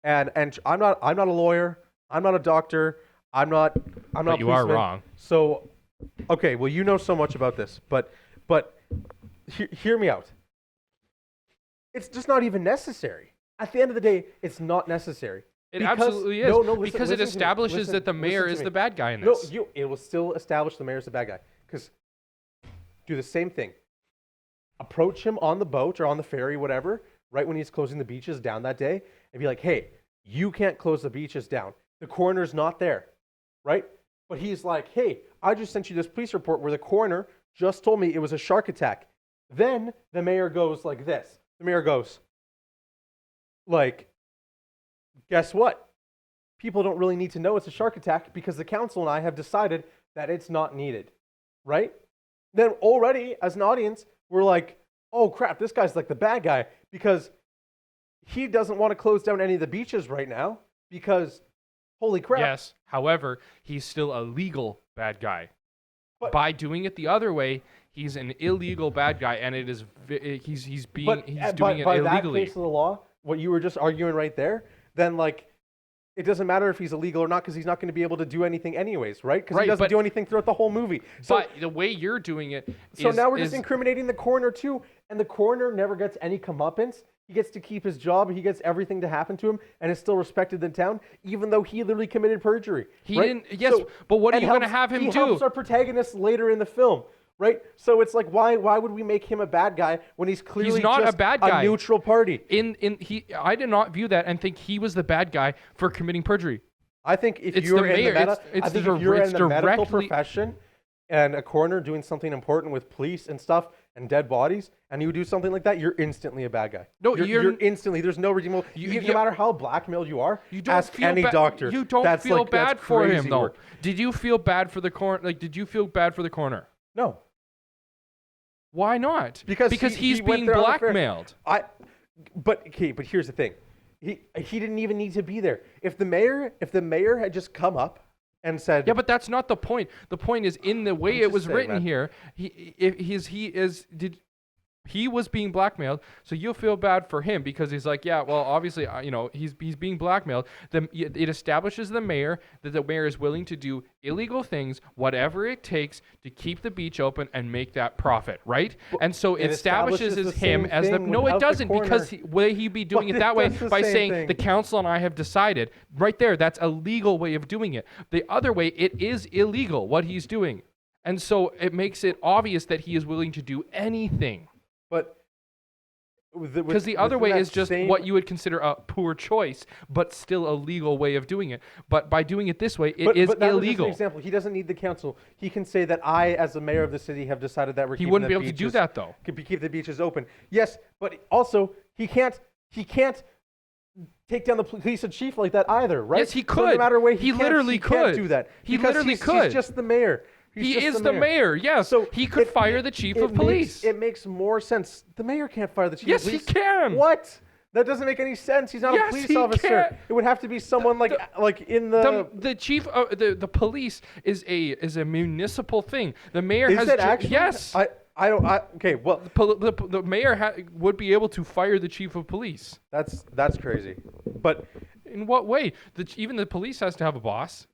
Speaker 1: And I'm not a lawyer. I'm not a doctor. I'm not.
Speaker 2: But you are
Speaker 1: policeman.
Speaker 2: wrong.
Speaker 1: So, okay. Well, you know so much about this, but hear me out. It's just not even necessary. At the end of the day, it's not necessary.
Speaker 2: It
Speaker 1: Because-
Speaker 2: absolutely is.
Speaker 1: No, listen-
Speaker 2: because it
Speaker 1: listen to me.
Speaker 2: establishes
Speaker 1: Listen-
Speaker 2: that the mayor
Speaker 1: listen to
Speaker 2: is
Speaker 1: me.
Speaker 2: the bad guy in
Speaker 1: No,
Speaker 2: this.
Speaker 1: it will still establish the mayor's the bad guy. Because do the same thing. Approach him on the boat or on the ferry, whatever, right when he's closing the beaches down that day, and be like, hey, you can't close the beaches down. The coroner's not there, right? But he's like, hey, I just sent you this police report where the coroner just told me it was a shark attack. Then the mayor goes like this. The mayor goes, like, guess what? People don't really need to know it's a shark attack because the council and I have decided that it's not needed, right? Then already, as an audience, we're like, oh crap, this guy's like the bad guy because he doesn't want to close down any of the beaches right now because, holy crap.
Speaker 2: Yes. However, he's still a legal bad guy. By doing it the other way, he's an illegal bad guy, and it is he's doing it
Speaker 1: by that
Speaker 2: illegally.
Speaker 1: case of the law, what you were just arguing right there, then like it doesn't matter if he's illegal or not because he's not going to be able to do anything anyways, right? Because he doesn't do anything throughout the whole movie. So
Speaker 2: But the way you're doing it,
Speaker 1: so now we're just incriminating the coroner too, and the coroner never gets any comeuppance. He gets to keep his job. He gets everything to happen to him, and is still respected in town, even though he literally committed perjury.
Speaker 2: He
Speaker 1: right?
Speaker 2: didn't. Yes, but what are you going to have him do?
Speaker 1: He helps our protagonist later in the film, right? So it's like, why would we make him a bad guy when he's clearly
Speaker 2: not
Speaker 1: just
Speaker 2: a bad guy.
Speaker 1: a neutral party?
Speaker 2: I did not view that and think he was the bad guy for committing perjury.
Speaker 1: I think if
Speaker 2: It's
Speaker 1: you're
Speaker 2: the mayor.
Speaker 1: if you're in the medical profession and a coroner doing something important with police and stuff and dead bodies, and you do something like that, you're instantly a bad guy.
Speaker 2: No,
Speaker 1: you're instantly. There's no redeemable. No matter how blackmailed you are,
Speaker 2: You don't
Speaker 1: ask
Speaker 2: feel
Speaker 1: any doctor.
Speaker 2: You don't
Speaker 1: That's
Speaker 2: feel
Speaker 1: like,
Speaker 2: bad
Speaker 1: that's
Speaker 2: for him
Speaker 1: crazy
Speaker 2: though.
Speaker 1: work.
Speaker 2: Did you feel bad for the coroner? Like, did you feel bad for the coroner?
Speaker 1: No,
Speaker 2: Why not?
Speaker 1: because
Speaker 2: he's
Speaker 1: he went
Speaker 2: being
Speaker 1: there on the fair-
Speaker 2: blackmailed.
Speaker 1: But here's the thing. He didn't even need to be there. If the mayor had just come up and said,
Speaker 2: Yeah, but that's not the point. The point is in the way
Speaker 1: I'm
Speaker 2: it
Speaker 1: just
Speaker 2: was
Speaker 1: saying,
Speaker 2: written
Speaker 1: man.
Speaker 2: here. He was being blackmailed, so you'll feel bad for him because he's like, yeah, well, obviously, he's being blackmailed. It establishes the mayor that the mayor is willing to do illegal things, whatever it takes, to keep the beach open and make that profit, right? And so it establishes
Speaker 1: the
Speaker 2: him
Speaker 1: same
Speaker 2: as the
Speaker 1: thing
Speaker 2: no, it
Speaker 1: without the
Speaker 2: doesn't because
Speaker 1: coroner.
Speaker 2: way he'd be doing
Speaker 1: But
Speaker 2: it that
Speaker 1: it
Speaker 2: way
Speaker 1: does the
Speaker 2: by
Speaker 1: same
Speaker 2: saying
Speaker 1: thing.
Speaker 2: the council and I have decided. Right there, that's a legal way of doing it. The other way, it is illegal what he's doing, and so it makes it obvious that he is willing to do anything.
Speaker 1: but
Speaker 2: Because the other way is just what you would consider a poor choice, but still a legal way of doing it. But by doing it this way, it is
Speaker 1: but that was just
Speaker 2: illegal.
Speaker 1: an example. He doesn't need the council. He can say that I, as the mayor of the city, have decided that we're
Speaker 2: He
Speaker 1: keeping
Speaker 2: wouldn't
Speaker 1: the
Speaker 2: be able to do
Speaker 1: beaches-
Speaker 2: that, though.
Speaker 1: Keep the beaches open. Yes, but also he can't take down the police chief like that either, right?
Speaker 2: Yes, he
Speaker 1: So
Speaker 2: could.
Speaker 1: no matter what,
Speaker 2: He literally
Speaker 1: can't
Speaker 2: could.
Speaker 1: do that.
Speaker 2: He
Speaker 1: because
Speaker 2: literally
Speaker 1: he's
Speaker 2: could.
Speaker 1: just the mayor.
Speaker 2: He is the mayor, yes.
Speaker 1: So
Speaker 2: he could fire the chief of police.
Speaker 1: It makes more sense. The mayor can't fire the chief
Speaker 2: Yes,
Speaker 1: of
Speaker 2: he
Speaker 1: police.
Speaker 2: can.
Speaker 1: What? That doesn't make any sense. He's not
Speaker 2: Yes,
Speaker 1: a police
Speaker 2: he
Speaker 1: officer.
Speaker 2: can.
Speaker 1: It would have to be someone like in
Speaker 2: the chief of the police is a municipal thing. The mayor
Speaker 1: Is
Speaker 2: has
Speaker 1: it actually?
Speaker 2: yes.
Speaker 1: Okay, well,
Speaker 2: The mayor would be able to fire the chief of police.
Speaker 1: that's crazy. But
Speaker 2: In what way? Even the police has to have a boss.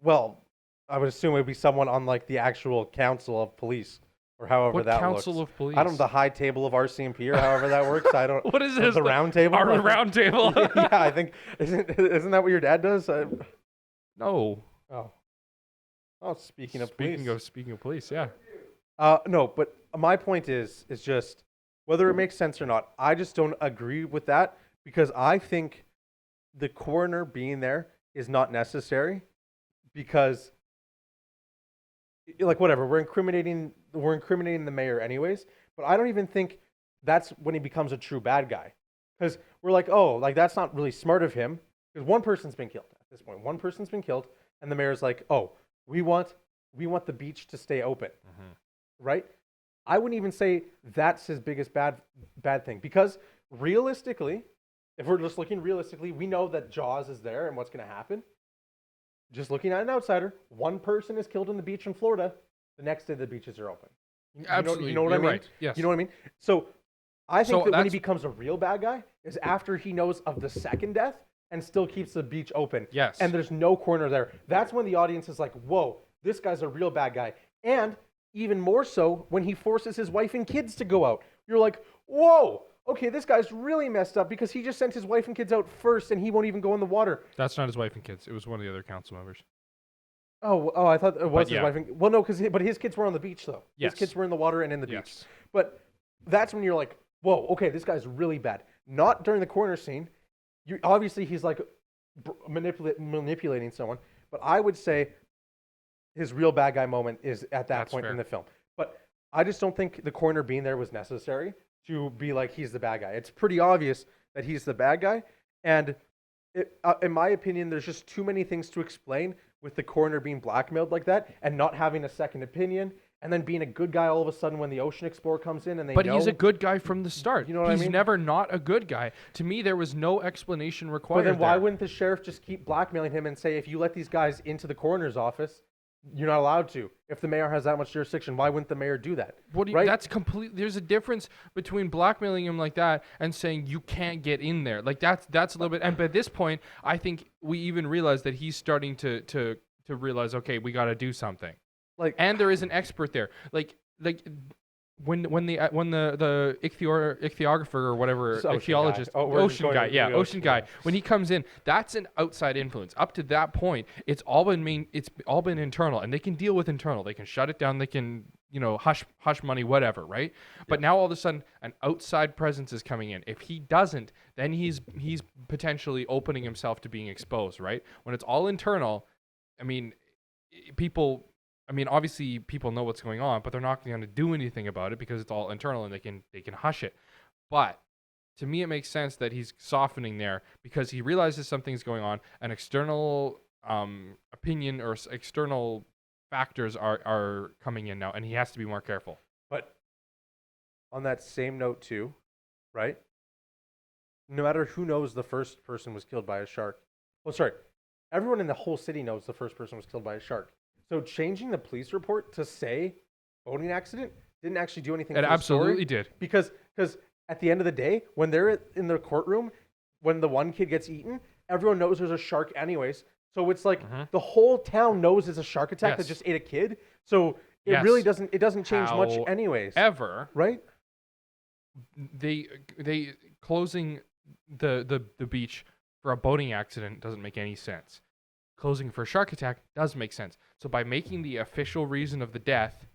Speaker 1: well, I would assume it would be someone on like the actual council of police or however
Speaker 2: What
Speaker 1: that
Speaker 2: council
Speaker 1: looks.
Speaker 2: of police?
Speaker 1: I don't know, the high table of RCMP or however that works. I don't.
Speaker 2: What is this?
Speaker 1: The round table.
Speaker 2: Our round table.
Speaker 1: Yeah, I think isn't that what your dad does?
Speaker 2: No.
Speaker 1: Oh, speaking of police.
Speaker 2: Speaking of police, yeah.
Speaker 1: No, but my point is just whether it makes sense or not. I just don't agree with that because I think the coroner being there is not necessary because, like, whatever, we're incriminating the mayor anyways. But I don't even think that's when he becomes a true bad guy because we're like, oh, like that's not really smart of him because one person's been killed at this point. One person's been killed, and the mayor's like, oh, we want the beach to stay open. Right? I wouldn't even say that's his biggest bad thing because realistically, if we're just looking realistically, we know that Jaws is there and what's going to happen. Just looking at an outsider, one person is killed on the beach in Florida. The next day, the beaches are open.
Speaker 2: Absolutely.
Speaker 1: You know what I
Speaker 2: You're
Speaker 1: mean?
Speaker 2: right. Yes.
Speaker 1: You know what I mean? So I think
Speaker 2: So
Speaker 1: that when he
Speaker 2: that's-
Speaker 1: becomes a real bad guy is after he knows of the second death and still keeps the beach open.
Speaker 2: Yes.
Speaker 1: And there's no coroner there. That's when the audience is like, whoa, this guy's a real bad guy. And even more so when he forces his wife and kids to go out. You're like, whoa, okay, this guy's really messed up because he just sent his wife and kids out first and he won't even go in the water.
Speaker 2: That's not his wife and kids. It was one of the other council members.
Speaker 1: Oh, I thought it was
Speaker 2: But yeah.
Speaker 1: his wife and well, no, but his kids were on the beach though.
Speaker 2: Yes.
Speaker 1: His kids were in the water and in the beach.
Speaker 2: Yes.
Speaker 1: But that's when you're like, whoa, okay, this guy's really bad. Not during the corner scene. Obviously, he's like manipulating someone. But I would say his real bad guy moment is at that
Speaker 2: That's
Speaker 1: point
Speaker 2: fair.
Speaker 1: in the film. But I just don't think the coroner being there was necessary to be like, he's the bad guy. It's pretty obvious that he's the bad guy. And in my opinion, there's just too many things to explain with the coroner being blackmailed like that and not having a second opinion and then being a good guy all of a sudden when the Ocean Explorer comes in and they
Speaker 2: But
Speaker 1: know.
Speaker 2: he's a good guy from the start.
Speaker 1: You know what I
Speaker 2: He's
Speaker 1: mean?
Speaker 2: never not a good guy. To me, there was no explanation required.
Speaker 1: But then why
Speaker 2: there.
Speaker 1: wouldn't the sheriff just keep blackmailing him and say, if you let these guys into the coroner's office, You're not allowed to. If the mayor has that much jurisdiction, why wouldn't the mayor do that?
Speaker 2: What do you,
Speaker 1: Right?
Speaker 2: That's complete. There's a difference between blackmailing him like that and saying you can't get in there. Like that's a little bit. And by this point, I think we even realize that he's starting to realize, okay, we got to do something.
Speaker 1: Like,
Speaker 2: And there is an expert there. Like when the ichthyographer or whatever,
Speaker 1: It's ocean
Speaker 2: ichthyologist,
Speaker 1: guy. Oh, we're
Speaker 2: ocean
Speaker 1: going
Speaker 2: guy,
Speaker 1: to
Speaker 2: yeah,
Speaker 1: the
Speaker 2: ocean
Speaker 1: ocean
Speaker 2: guy.
Speaker 1: guy.
Speaker 2: When he comes in, that's an outside influence. Up to that point, it's all been internal, and they can deal with internal. They can shut it down. They can hush money, whatever, right? But now all of a sudden, an outside presence is coming in. If he doesn't, then he's potentially opening himself to being exposed, right? When it's all internal, I mean, people. I mean, obviously people know what's going on, but they're not going to do anything about it because it's all internal and they can hush it. But to me, it makes sense that he's softening there because he realizes something's going on. An external opinion or external factors are coming in now, and he has to be more careful.
Speaker 1: but on that same note too, right? No matter who knows the first person was killed by a shark. Well, sorry, everyone in the whole city knows the first person was killed by a shark. So changing the police report to say boating accident didn't actually do anything.
Speaker 2: It
Speaker 1: for the story
Speaker 2: absolutely did.
Speaker 1: because at the end of the day, when they're in the courtroom, when the one kid gets eaten, everyone knows there's a shark anyways. So it's like the whole town knows it's a shark attack that
Speaker 2: Yes.
Speaker 1: just ate a kid. So it
Speaker 2: Yes.
Speaker 1: really doesn't change much anyways.
Speaker 2: Ever
Speaker 1: Right?
Speaker 2: they closing the beach for a boating accident doesn't make any sense. Closing for a shark attack does make sense. So by making the official reason of the death,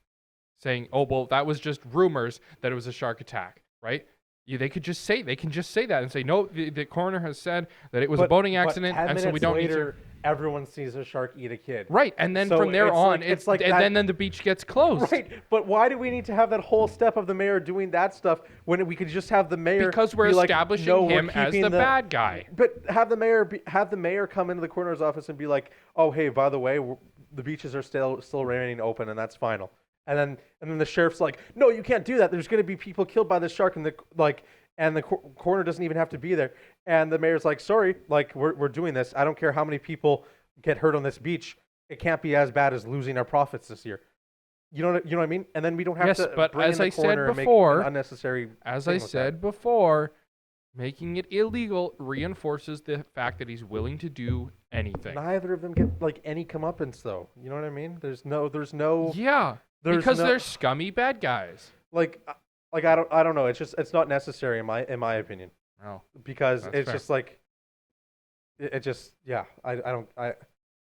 Speaker 2: saying, "Oh well, that was just rumors that it was a shark attack," right? They can just say that and say, "No, the coroner has said that it was a boating accident,
Speaker 1: 10
Speaker 2: and so we
Speaker 1: minutes
Speaker 2: don't
Speaker 1: later,
Speaker 2: need to."
Speaker 1: everyone sees a shark eat a kid.
Speaker 2: Right, and then
Speaker 1: So
Speaker 2: from there
Speaker 1: it's
Speaker 2: on,
Speaker 1: like- it's like that-
Speaker 2: and then the beach gets closed.
Speaker 1: Right, but why do we need to have that whole step of the mayor doing that stuff when we could just have the mayor?
Speaker 2: Because we're
Speaker 1: be like,
Speaker 2: establishing
Speaker 1: "No, we're
Speaker 2: him as
Speaker 1: keeping
Speaker 2: the bad guy.
Speaker 1: But have the mayor come into the coroner's office and be like, "Oh, hey, by the way, the beaches are still remaining open, and that's final." And then the sheriff's like, "No, you can't do that. There's going to be people killed by the shark, and the coroner doesn't even have to be there." And the mayor's like, "Sorry, like we're doing this. I don't care how many people get hurt on this beach. It can't be as bad as losing our profits this year." You know what I mean? And then we don't have
Speaker 2: Yes,
Speaker 1: to
Speaker 2: but
Speaker 1: bring
Speaker 2: as
Speaker 1: in the
Speaker 2: I said
Speaker 1: coroner and make
Speaker 2: before-
Speaker 1: an unnecessary.
Speaker 2: As
Speaker 1: thing
Speaker 2: I
Speaker 1: with that.
Speaker 2: said before, making it illegal reinforces the fact that he's willing to do anything.
Speaker 1: Neither of them get like any comeuppance, though. You know what I mean? There's no
Speaker 2: Yeah,
Speaker 1: There's
Speaker 2: because
Speaker 1: no-
Speaker 2: they're scummy bad guys.
Speaker 1: like I don't know. It's not necessary in my opinion,
Speaker 2: Oh,
Speaker 1: because
Speaker 2: That's
Speaker 1: it's
Speaker 2: fair.
Speaker 1: just like it just I don't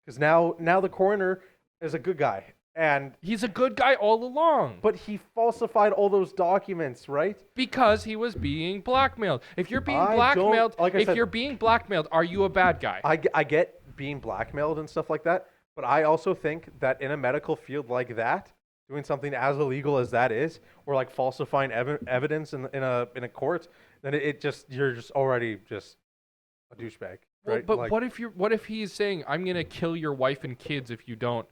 Speaker 1: because now the coroner is a good guy, and
Speaker 2: he's a good guy all along.
Speaker 1: but he falsified all those documents, right?
Speaker 2: Because he was being blackmailed. If you're being
Speaker 1: I don't-
Speaker 2: blackmailed,
Speaker 1: like I said-
Speaker 2: you're being blackmailed, are you a bad guy?
Speaker 1: I get being blackmailed and stuff like that, but I also think that in a medical field like that, doing something as illegal as that is, or like falsifying evidence in a court, then you're just already just a douchebag,
Speaker 2: Well,
Speaker 1: right?
Speaker 2: but
Speaker 1: Like,
Speaker 2: what if he's saying, "I'm gonna kill your wife and kids if you don't,"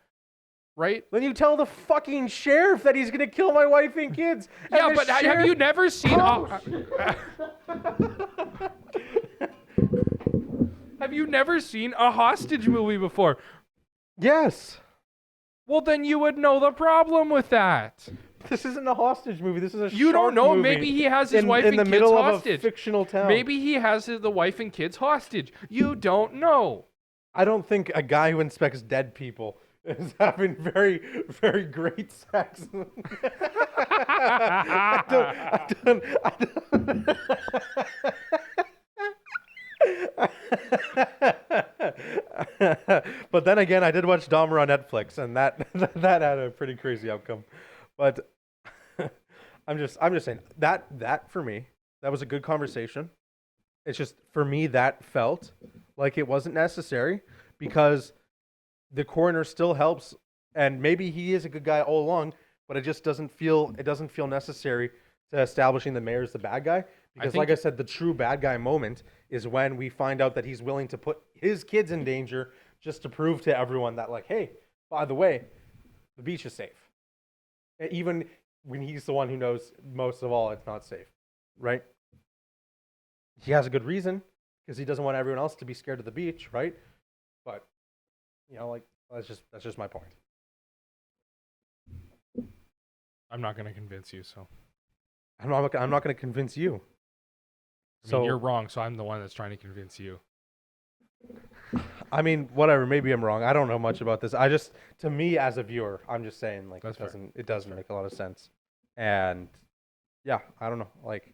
Speaker 2: right?
Speaker 1: then you tell the fucking sheriff that he's gonna kill my wife and kids. and
Speaker 2: Yeah,
Speaker 1: the
Speaker 2: but have
Speaker 1: sheriff-
Speaker 2: you never seen? Have you never seen a hostage movie before?
Speaker 1: Yes.
Speaker 2: Well, then you would know the problem with that.
Speaker 1: This isn't a hostage movie. This is a
Speaker 2: You don't
Speaker 1: shark
Speaker 2: know.
Speaker 1: movie
Speaker 2: Maybe he has his wife
Speaker 1: in
Speaker 2: and
Speaker 1: the
Speaker 2: kids
Speaker 1: middle
Speaker 2: hostage.
Speaker 1: of a fictional town.
Speaker 2: Maybe he has the wife and kids hostage. You don't know.
Speaker 1: I don't think a guy who inspects dead people is having very, very great sex. I don't. But then again, I did watch Dahmer on Netflix, and that had a pretty crazy outcome. But I'm just saying that for me, that was a good conversation. It's just for me that felt like it wasn't necessary because the coroner still helps, and maybe he is a good guy all along, but it just doesn't feel necessary to establishing the mayor as the bad guy. Because like I said, the true bad guy moment is when we find out that he's willing to put his kids in danger just to prove to everyone that, like, hey, by the way, the beach is safe. Even when he's the one who knows most of all it's not safe, right? He has a good reason because he doesn't want everyone else to be scared of the beach, right? But, like, that's just my point.
Speaker 2: I'm not going to convince you, so.
Speaker 1: I'm not going to convince you.
Speaker 2: I mean, you're wrong, so I'm the one that's trying to convince you.
Speaker 1: I mean, whatever. Maybe I'm wrong. I don't know much about this. To me as a viewer, I'm just saying like
Speaker 2: That's
Speaker 1: it doesn't make a lot of sense. And yeah, I don't know. Like,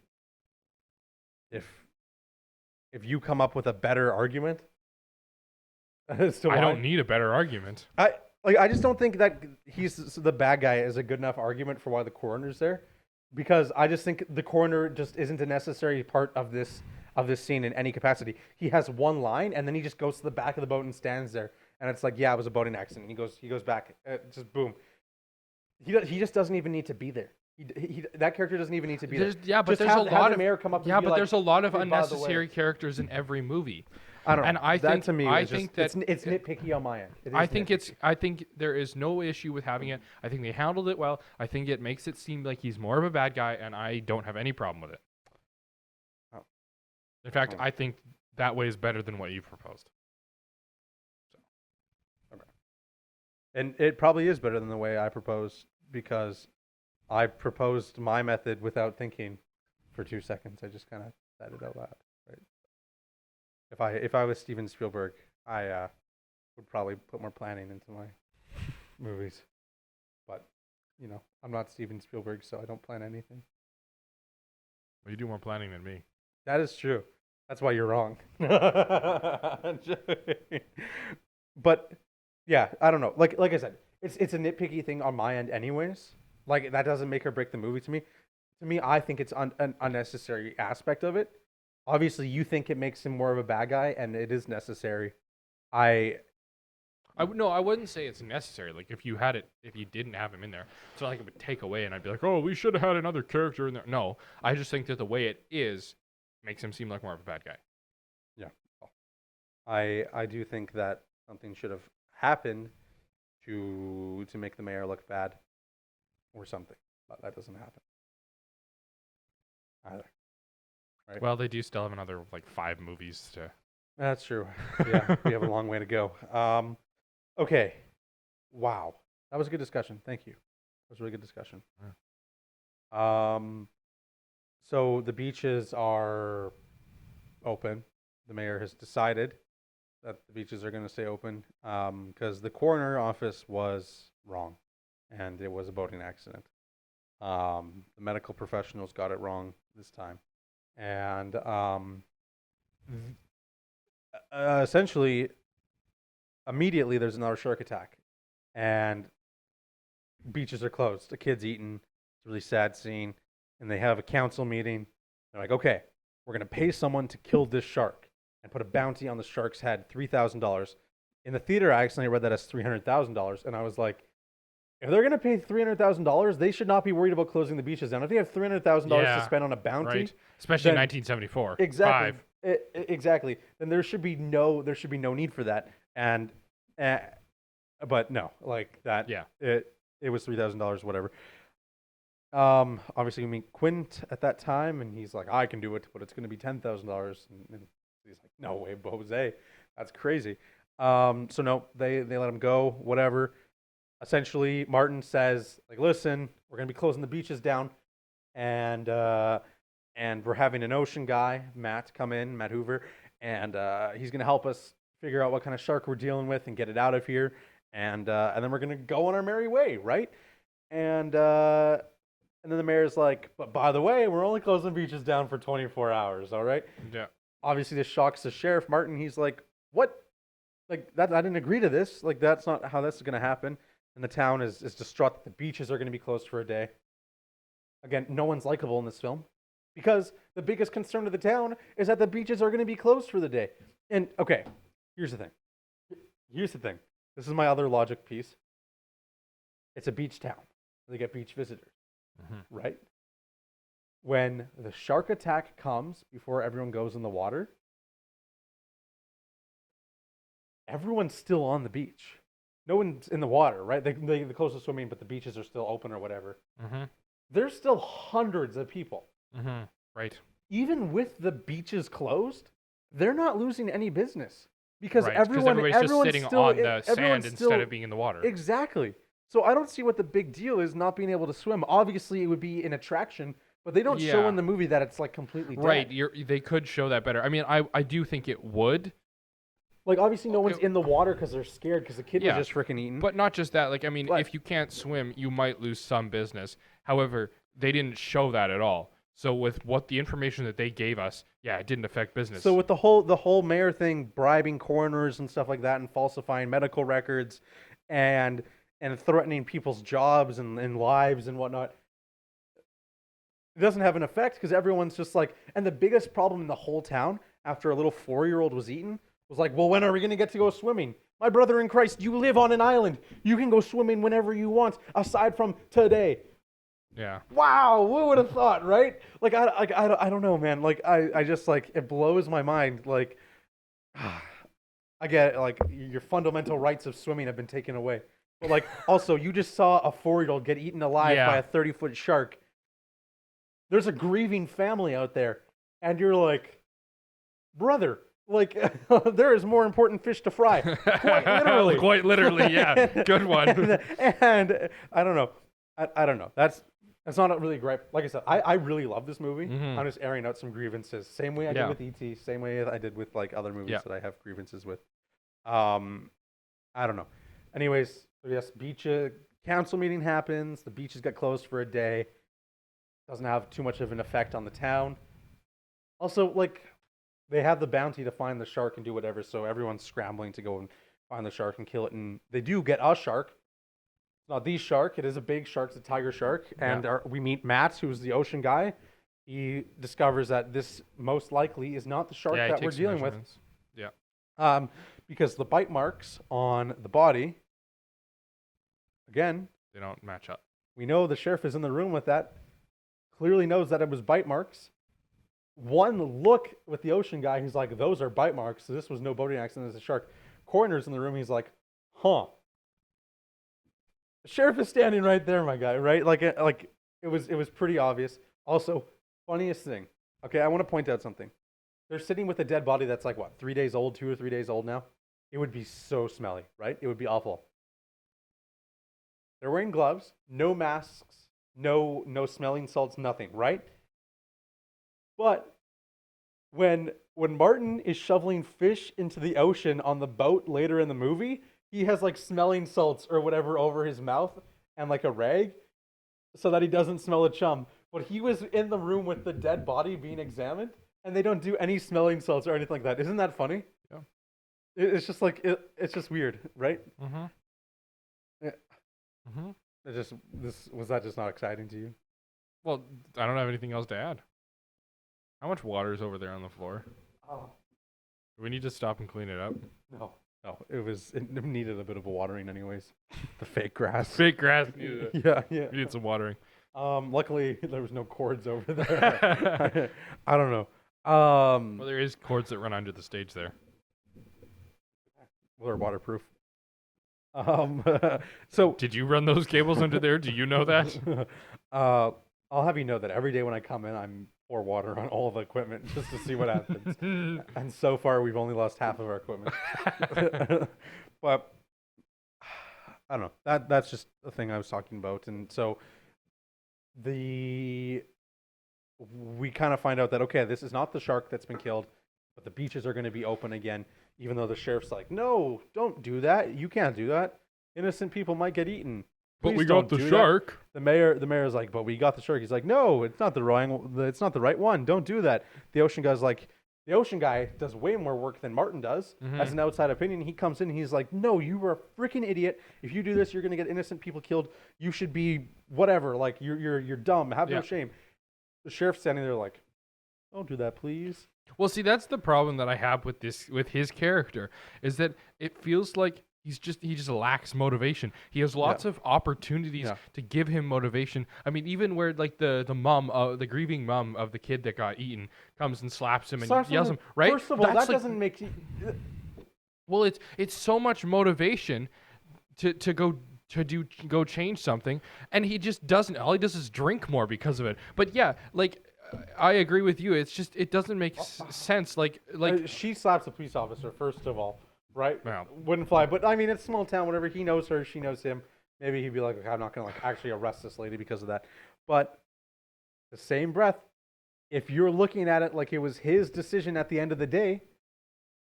Speaker 1: if you come up with a better argument as to why,
Speaker 2: I don't need a better argument.
Speaker 1: I just don't think that he's the bad guy is a good enough argument for why the coroner's there, because I just think the coroner just isn't a necessary part of this scene in any capacity. He has one line, and then he just goes to the back of the boat and stands there, and it's like, yeah, it was a boating accident. And he goes back, just boom. He just doesn't even need to be there. That character doesn't even need to be there.
Speaker 2: Yeah, but
Speaker 1: Just
Speaker 2: there's a lot
Speaker 1: the
Speaker 2: of
Speaker 1: mayor come up.
Speaker 2: yeah,
Speaker 1: and be
Speaker 2: but
Speaker 1: like,
Speaker 2: there's a lot of
Speaker 1: "Hey, by the way."
Speaker 2: unnecessary characters in every movie.
Speaker 1: I don't know.
Speaker 2: And I
Speaker 1: that
Speaker 2: think
Speaker 1: to me,
Speaker 2: I
Speaker 1: is
Speaker 2: think
Speaker 1: just,
Speaker 2: that
Speaker 1: it's nitpicky on my end. It is
Speaker 2: I think
Speaker 1: nitpicky.
Speaker 2: I think there is no issue with having it. I think they handled it well. I think it makes it seem like he's more of a bad guy, and I don't have any problem with it.
Speaker 1: Oh.
Speaker 2: In fact, I think that way is better than what you proposed.
Speaker 1: Okay. And it probably is better than the way I proposed, because I proposed my method without thinking for 2 seconds. I just kind of said it out loud. Right. If I was Steven Spielberg, I would probably put more planning into my movies. But I'm not Steven Spielberg, so I don't plan anything.
Speaker 2: Well, you do more planning than me.
Speaker 1: That is true. That's why you're wrong. But yeah, I don't know. Like I said, it's a nitpicky thing on my end, anyways. Like, that doesn't make or break the movie to me. To me, I think it's an unnecessary aspect of it. Obviously, you think it makes him more of a bad guy, and it is necessary.
Speaker 2: I wouldn't say it's necessary. Like, if you didn't have him in there, it's not like it would take away, and I'd be like, oh, we should have had another character in there. No, I just think that the way it is makes him seem like more of a bad guy.
Speaker 1: Yeah, I do think that something should have happened to make the mayor look bad, or something, but that doesn't happen either. Right?
Speaker 2: Well, they do still have another 5 movies to.
Speaker 1: That's true. Yeah, we have a long way to go. Okay. Wow, that was a good discussion. Thank you. That was a really good discussion.
Speaker 2: Yeah.
Speaker 1: So the beaches are open. The mayor has decided that the beaches are going to stay open because the coroner office was wrong, and it was a boating accident. The medical professionals got it wrong this time, and essentially, immediately there's another shark attack, and beaches are closed. The kid's eaten. It's a really sad scene, and they have a council meeting. They're like, okay, we're going to pay someone to kill this shark and put a bounty on the shark's head, $3,000. In the theater, I accidentally read that as $300,000, and I was like, if they're going to pay $300,000, they should not be worried about closing the beaches down. If they have $300,000 to spend on a bounty,
Speaker 2: right? Especially in 1974.
Speaker 1: Exactly. Exactly. Then there should be no need for that. And but no, like that.
Speaker 2: Yeah.
Speaker 1: It was $3,000, whatever. Obviously we meet Quint at that time, and he's like, I can do it, but it's going to be $10,000. And he's like, no way, Jose, that's crazy. So no, they let him go, whatever. Essentially, Martin says, like, listen, we're going to be closing the beaches down, and we're having an ocean guy, Matt Hoover, and he's going to help us figure out what kind of shark we're dealing with and get it out of here, and then we're going to go on our merry way, right? And then the mayor's like, but by the way, we're only closing beaches down for 24 hours, all right?
Speaker 2: Yeah.
Speaker 1: Obviously, this shocks the sheriff, Martin. He's like, what? Like, that, I didn't agree to this. Like, that's not how this is going to happen. And the town is distraught that the beaches are going to be closed for a day. Again, no one's likable in this film, because the biggest concern of the town is that the beaches are going to be closed for the day. And, okay, here's the thing. This is my other logic piece. It's a beach town. They get beach visitors, right? When the shark attack comes before everyone goes in the water, everyone's still on the beach. No one's in the water, right? They close the swimming, but the beaches are still open or whatever. There's still hundreds of people.
Speaker 2: Right.
Speaker 1: Even with the beaches closed, they're not losing any business, because
Speaker 2: Right,
Speaker 1: everyone's
Speaker 2: just sitting
Speaker 1: still,
Speaker 2: on the sand instead of being in the water.
Speaker 1: Exactly. So I don't see what the big deal is not being able to swim. Obviously, it would be an attraction, but they don't show
Speaker 2: Yeah.
Speaker 1: in the movie that it's like completely dead.
Speaker 2: Right. They could show that better. I mean, I do think it would.
Speaker 1: Like obviously, no one's in the water because they're scared because the kid
Speaker 2: Yeah.
Speaker 1: was just freaking eaten.
Speaker 2: But not just that. Like, I mean,
Speaker 1: But-
Speaker 2: if you can't swim, you might lose some business. However, they didn't show that at all. So with what the information that they gave us, yeah, it didn't affect business.
Speaker 1: So with the whole mayor thing, bribing coroners and stuff like that, and falsifying medical records, and threatening people's jobs and lives and whatnot, it doesn't have an effect because everyone's just like. And the biggest problem in the whole town after a little 4-year-old was eaten was like, well, when are we going to get to go swimming? My brother in Christ, you live on an island. You can go swimming whenever you want, aside from today.
Speaker 2: yeah.
Speaker 1: Wow, who would have thought, right? Like, I don't know, man. Like, I just, like, it blows my mind. Like, I get it. Like, your fundamental rights of swimming have been taken away. But, like, also, you just saw a 4-year-old get eaten alive
Speaker 2: Yeah.
Speaker 1: by a 30-foot shark. There's a grieving family out there. And you're like, brother, like, there is more important fish to fry. Quite literally.
Speaker 2: Quite literally, yeah. Good one.
Speaker 1: and I don't know. I don't know. That's not really a gripe. Like I said, I really love this movie.
Speaker 2: Mhm.
Speaker 1: I'm just airing out some grievances. Same way I
Speaker 2: Yeah.
Speaker 1: did with E.T., same way I did with like other movies
Speaker 2: Yeah.
Speaker 1: that I have grievances with. I don't know. Anyways, so yes, beach council meeting happens. The beaches got closed for a day. Doesn't have too much of an effect on the town. Also, like, they have the bounty to find the shark and do whatever, so everyone's scrambling to go and find the shark and kill it. And they do get a shark. It's not the shark. It is a big shark. It's a tiger shark. And we meet Matt, who's the ocean guy. He discovers that this most likely is not the shark
Speaker 2: Yeah, he
Speaker 1: that we're
Speaker 2: takes some
Speaker 1: dealing with.
Speaker 2: measurements. Yeah.
Speaker 1: Because the bite marks on the body, again,
Speaker 2: They don't match up.
Speaker 1: we know the sheriff is in the room with that. Clearly knows that it was bite marks. One look with the ocean guy, he's like, those are bite marks. So this was no boating accident, it's a shark. Coroner's in the room, he's like, huh. The sheriff is standing right there, my guy, right? Like it was pretty obvious. Also, funniest thing. Okay, I want to point out something. They're sitting with a dead body that's like what, 3 days old, 2 or 3 days old now? It would be so smelly, right? It would be awful. They're wearing gloves, no masks, no smelling salts, nothing, right? But when Martin is shoveling fish into the ocean on the boat later in the movie, he has like smelling salts or whatever over his mouth and like a rag so that he doesn't smell a chum. But he was in the room with the dead body being examined, and they don't do any smelling salts or anything like that. Isn't that funny?
Speaker 2: Yeah.
Speaker 1: It's just like it's just weird, right?
Speaker 2: Mm-hmm.
Speaker 1: Yeah.
Speaker 2: Mm-hmm.
Speaker 1: Was that just not exciting to you?
Speaker 2: Well, I don't have anything else to add. How much water is over there on the floor?
Speaker 1: Oh
Speaker 2: Do we need to stop and clean it up?
Speaker 1: no, it needed a bit of a watering anyways. The fake grass.
Speaker 2: Fake grass. Needed it.
Speaker 1: Yeah.
Speaker 2: We need some watering.
Speaker 1: Luckily there was no cords over there. I don't know.
Speaker 2: Well, there is cords that run under the stage there.
Speaker 1: Well, they're waterproof. So
Speaker 2: Did you run those cables under there? Do you know that?
Speaker 1: I'll have you know that every day when I come in, I'm pour water on all the equipment just to see what happens. And so far, we've only lost half of our equipment. But I don't know. That's just the thing I was talking about. And so we kind of find out that, okay, this is not the shark that's been killed, but the beaches are going to be open again, even though the sheriff's like, no, don't do that. You can't do that. Innocent people might get eaten.
Speaker 2: But
Speaker 1: Please
Speaker 2: we
Speaker 1: don't
Speaker 2: got the
Speaker 1: do that."
Speaker 2: shark.
Speaker 1: The mayor's like, but we got the shark. He's like, no, it's not the right one. Don't do that. The ocean guy does way more work than Martin does.
Speaker 2: Mhm.
Speaker 1: As an outside opinion, he comes in and he's like, no, you were a freaking idiot. If you do this, you're gonna get innocent people killed. You should be whatever. Like you're dumb. Have
Speaker 2: Yeah.
Speaker 1: no shame. The sheriff's standing there like, don't do that, please.
Speaker 2: Well, see, that's the problem that I have with his character, is that it feels like he just lacks motivation. He has lots of opportunities to give him motivation. I mean, even where like the grieving mom of the kid that got eaten comes and slaps him and yells him, right?
Speaker 1: First of all,
Speaker 2: That's
Speaker 1: that
Speaker 2: like-
Speaker 1: doesn't make.
Speaker 2: Well, it's so much motivation to go change something, and he just doesn't. All he does is drink more because of it. But yeah, like I agree with you. It's just it doesn't make sense. Like
Speaker 1: She slaps a police officer first of all, right?
Speaker 2: Yeah.
Speaker 1: Wouldn't fly. But I mean, it's small town. Whatever. He knows her. She knows him. maybe he'd be like, okay, I'm not gonna like actually arrest this lady because of that. But the same breath, if you're looking at it like it was his decision at the end of the day,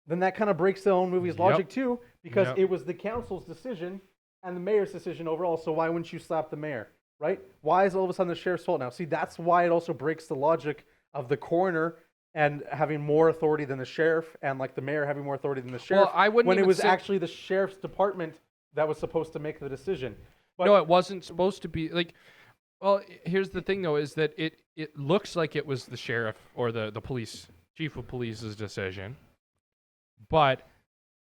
Speaker 1: then that kind of breaks the own movie's logic too, because it was the council's decision and the mayor's decision overall. So why wouldn't you slap the mayor, right? Why is it all of a sudden the sheriff's fault now? See, that's why it also breaks the logic of the coroner and having more authority than the sheriff, and like the mayor having more authority than the sheriff.
Speaker 2: I wouldn't
Speaker 1: when it
Speaker 2: even
Speaker 1: was
Speaker 2: say-
Speaker 1: actually the sheriff's department that was supposed to make the decision. But
Speaker 2: No, it wasn't supposed to be like. Well, here's the thing though, is that it looks like it was the sheriff or the police chief of police's decision, but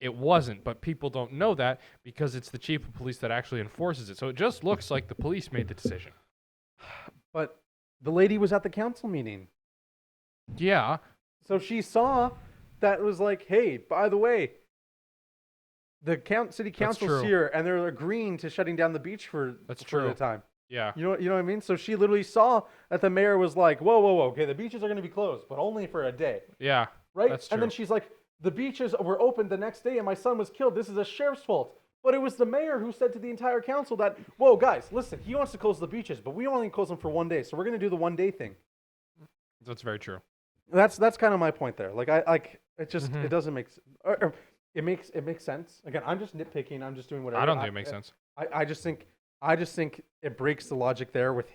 Speaker 2: it wasn't. But people don't know that because it's the chief of police that actually enforces it. So it just looks like the police made the decision.
Speaker 1: But the lady was at the council meeting.
Speaker 2: Yeah.
Speaker 1: So she saw that it was like, hey, by the way, the city council's
Speaker 2: true.
Speaker 1: here, and they're agreeing to shutting down the beach for
Speaker 2: true.
Speaker 1: the time.
Speaker 2: Yeah.
Speaker 1: You know what I mean? So she literally saw that the mayor was like, whoa, okay, the beaches are going to be closed, but only for a day,
Speaker 2: Yeah.
Speaker 1: right?
Speaker 2: That's
Speaker 1: And then
Speaker 2: true.
Speaker 1: she's like, the beaches were opened the next day, and my son was killed. This is the sheriff's fault. But it was the mayor who said to the entire council that, whoa, guys, listen, he wants to close the beaches, but we only close them for 1 day, so we're going to do the 1 day thing.
Speaker 2: That's very true.
Speaker 1: That's kind of my point there. Like it just it doesn't make or it makes sense. Again, I'm just nitpicking. I'm just doing whatever.
Speaker 2: I don't think it makes sense.
Speaker 1: I just think it breaks the logic there with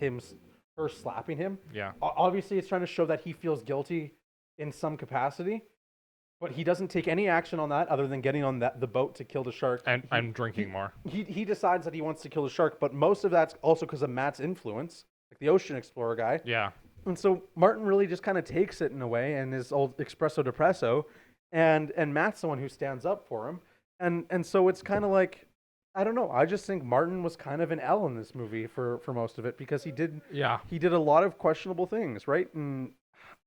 Speaker 1: her slapping him.
Speaker 2: Yeah.
Speaker 1: Obviously, it's trying to show that he feels guilty in some capacity, but he doesn't take any action on that other than getting on the boat to kill the shark.
Speaker 2: And I'm drinking more.
Speaker 1: He decides that he wants to kill the shark, but most of that's also because of Matt's influence, like the ocean explorer guy.
Speaker 2: Yeah.
Speaker 1: And so Martin really just kind of takes it in a way and is old espresso depresso, and Matt's the one who stands up for him. And so it's kind of like, I don't know. I just think Martin was kind of an L in this movie for most of it because he did a lot of questionable things, right? And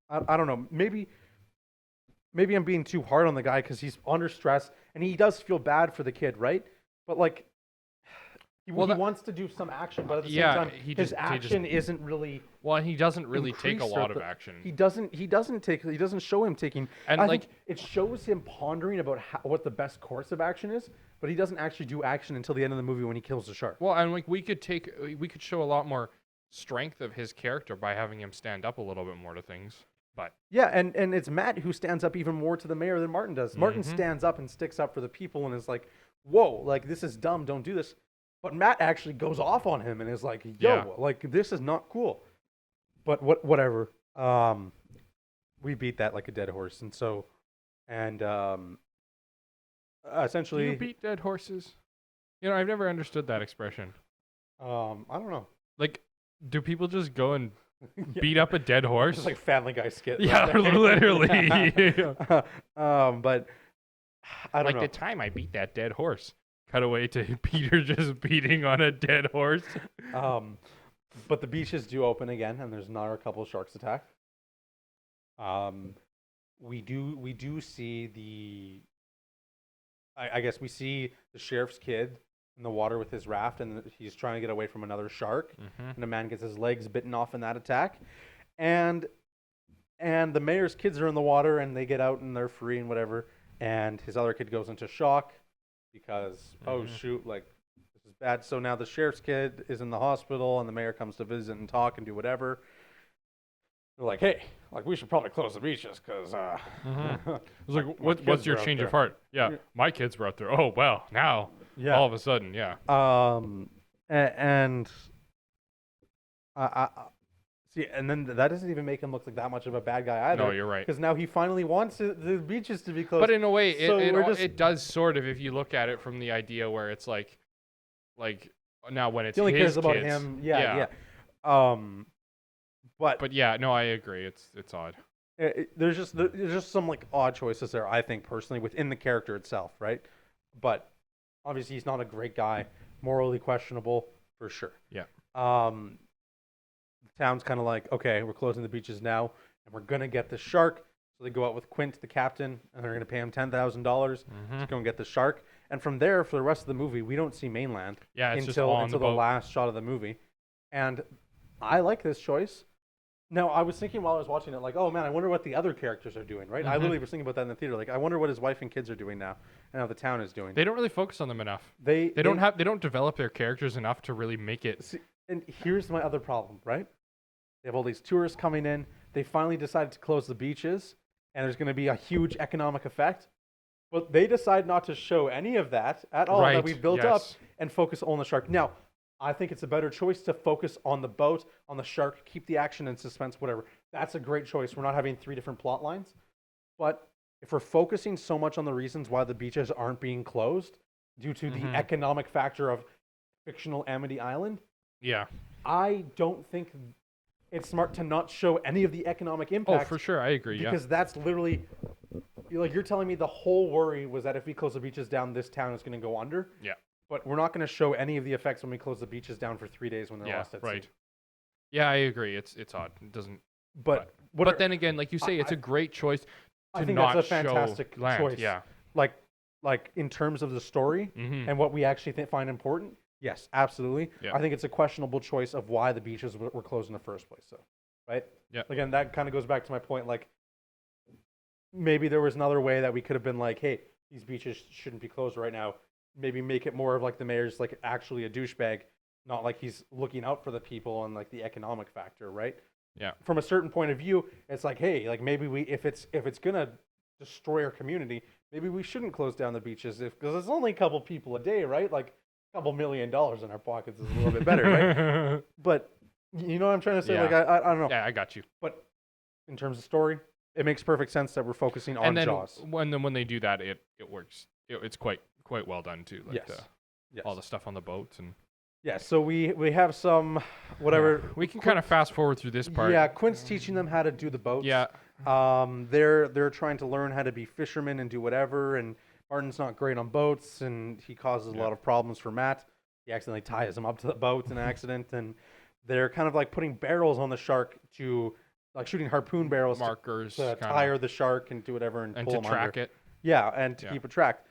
Speaker 1: I don't know. Maybe I'm being too hard on the guy because he's under stress and he does feel bad for the kid, right? But like, he wants to do some action, but at the same time, his action isn't really.
Speaker 2: Well, he doesn't really take a
Speaker 1: increased
Speaker 2: lot
Speaker 1: or
Speaker 2: of action.
Speaker 1: He doesn't show him taking.
Speaker 2: And
Speaker 1: I
Speaker 2: like-
Speaker 1: think it shows him pondering about what the best course of action is, but he doesn't actually do action until the end of the movie when he kills the shark.
Speaker 2: Well, and like we could show a lot more strength of his character by having him stand up a little bit more to things. But
Speaker 1: Yeah, and it's Matt who stands up even more to the mayor than Martin does. Martin stands up and sticks up for the people and is like, "Whoa, like this is dumb, don't do this." But Matt actually goes off on him and is like, "Yo, like this is not cool." But whatever. We beat that like a dead horse, and so, essentially,
Speaker 2: you beat dead horses. You know, I've never understood that expression.
Speaker 1: I don't know.
Speaker 2: Like, do people just go and beat up a dead horse?
Speaker 1: It's like Family Guy skit.
Speaker 2: Yeah, literally.
Speaker 1: But I don't
Speaker 2: Like
Speaker 1: know.
Speaker 2: the time I beat that dead horse. Cut away to Peter just beating on a dead horse.
Speaker 1: But the beaches do open again, and there's another couple of sharks attack. We do see the. I guess we see the sheriff's kid in the water with his raft, and he's trying to get away from another shark. And a man gets his legs bitten off in that attack, and the mayor's kids are in the water, and they get out and they're free and whatever. And his other kid goes into shock because oh shoot, like this is bad. So now the sheriff's kid is in the hospital, and the mayor comes to visit and talk and do whatever. They're like, hey, like we should probably close the beaches because
Speaker 2: I was like,
Speaker 1: my
Speaker 2: what's
Speaker 1: kids
Speaker 2: your
Speaker 1: were out
Speaker 2: change of
Speaker 1: there."
Speaker 2: heart? Yeah, my kids were out there. Oh well, now all of a sudden, yeah.
Speaker 1: And I see, and then that doesn't even make him look like that much of a bad guy either.
Speaker 2: No, you're right.
Speaker 1: Because now he finally wants the beaches to be closed.
Speaker 2: But in a way,
Speaker 1: So we're
Speaker 2: it does sort of, if you look at it from the idea where it's like now when it's
Speaker 1: he only
Speaker 2: his
Speaker 1: cares about
Speaker 2: kids,
Speaker 1: him. Yeah. But
Speaker 2: yeah, no, I agree. It's odd.
Speaker 1: there's just some like odd choices there. I think personally within the character itself, right? But obviously he's not a great guy, morally questionable for sure.
Speaker 2: Yeah.
Speaker 1: The town's kind of like, okay, we're closing the beaches now, and we're gonna get the shark. So they go out with Quint, the captain, and they're gonna pay him $10,000 to go and get the shark. And from there, for the rest of the movie, we don't see mainland
Speaker 2: Yeah, it's just
Speaker 1: until
Speaker 2: on the boat.
Speaker 1: last shot of the movie. And I like this choice Now, I was thinking while I was watching it, like, oh man, I wonder what the other characters are doing, right? I literally was thinking about that in the theater. Like, I wonder what his wife and kids are doing now, and how the town is doing.
Speaker 2: They don't really focus on them enough.
Speaker 1: They
Speaker 2: They don't develop their characters enough to really make it.
Speaker 1: see, and here's my other problem, right? They have all these tourists coming in. They finally decided to close the beaches, and there's going to be a huge economic effect. But they decide not to show any of that at all that
Speaker 2: Right,
Speaker 1: we've built up
Speaker 2: yes.
Speaker 1: and focus on the shark. Now, I think it's a better choice to focus on the boat, on the shark, keep the action and suspense, whatever. That's a great choice. We're not having 3 different plot lines. But if we're focusing so much on the reasons why the beaches aren't being closed due to the economic factor of fictional Amity Island,
Speaker 2: Yeah.
Speaker 1: I don't think it's smart to not show any of the economic
Speaker 2: Oh,
Speaker 1: impact.
Speaker 2: for sure. I agree. Yeah.
Speaker 1: Because that's literally, you're telling me the whole worry was that if we close the beaches down, this town is going to go under.
Speaker 2: Yeah.
Speaker 1: But we're not going to show any of the effects when we close the beaches down for 3 days when they're
Speaker 2: Yeah.
Speaker 1: lost at
Speaker 2: Right.
Speaker 1: sea.
Speaker 2: Yeah, I agree. It's odd. It doesn't.
Speaker 1: But
Speaker 2: But then again, like you say, it's a great choice to
Speaker 1: I think
Speaker 2: not
Speaker 1: that's a fantastic
Speaker 2: show land.
Speaker 1: choice.
Speaker 2: Yeah.
Speaker 1: like in terms of the story
Speaker 2: Mhm.
Speaker 1: and what we actually find important. Yes, absolutely.
Speaker 2: Yeah.
Speaker 1: I think it's a questionable choice of why the beaches were closed in the first place. So, right?
Speaker 2: Yeah.
Speaker 1: Again, that kind of goes back to my point. Like, maybe there was another way that we could have been like, hey, these beaches shouldn't be closed right now. Maybe make it more of like the mayor's like actually a douchebag, not like he's looking out for the people and like the economic factor, right?
Speaker 2: Yeah.
Speaker 1: From a certain point of view, it's like, hey, like maybe if it's gonna destroy our community, maybe we shouldn't close down the beaches because it's only a couple people a day, right? Like a couple $1 million in our pockets is a little bit better, right? But you know what I'm trying to say?
Speaker 2: Yeah.
Speaker 1: Like I don't know.
Speaker 2: Yeah, I got you.
Speaker 1: But in terms of story, it makes perfect sense that we're focusing on
Speaker 2: And then
Speaker 1: Jaws.
Speaker 2: when they do that, it works. It's quite well done too. Like
Speaker 1: Yes. Yes.
Speaker 2: all the stuff on the boats and.
Speaker 1: Yeah, so we have some whatever.
Speaker 2: Yeah. We can kind of fast forward through this part.
Speaker 1: Yeah, Quint's teaching them how to do the boats.
Speaker 2: Yeah.
Speaker 1: They're trying to learn how to be fishermen and do whatever. And Martin's not great on boats, and he causes a lot of problems for Matt. He accidentally ties him up to the boat in an accident, and they're kind of like putting barrels on the shark to like shooting harpoon barrels
Speaker 2: Markers
Speaker 1: to
Speaker 2: kinda,
Speaker 1: tire the shark and do whatever and
Speaker 2: and
Speaker 1: pull
Speaker 2: to
Speaker 1: him
Speaker 2: track
Speaker 1: under.
Speaker 2: it.
Speaker 1: Yeah, and to
Speaker 2: Yeah.
Speaker 1: keep it tracked.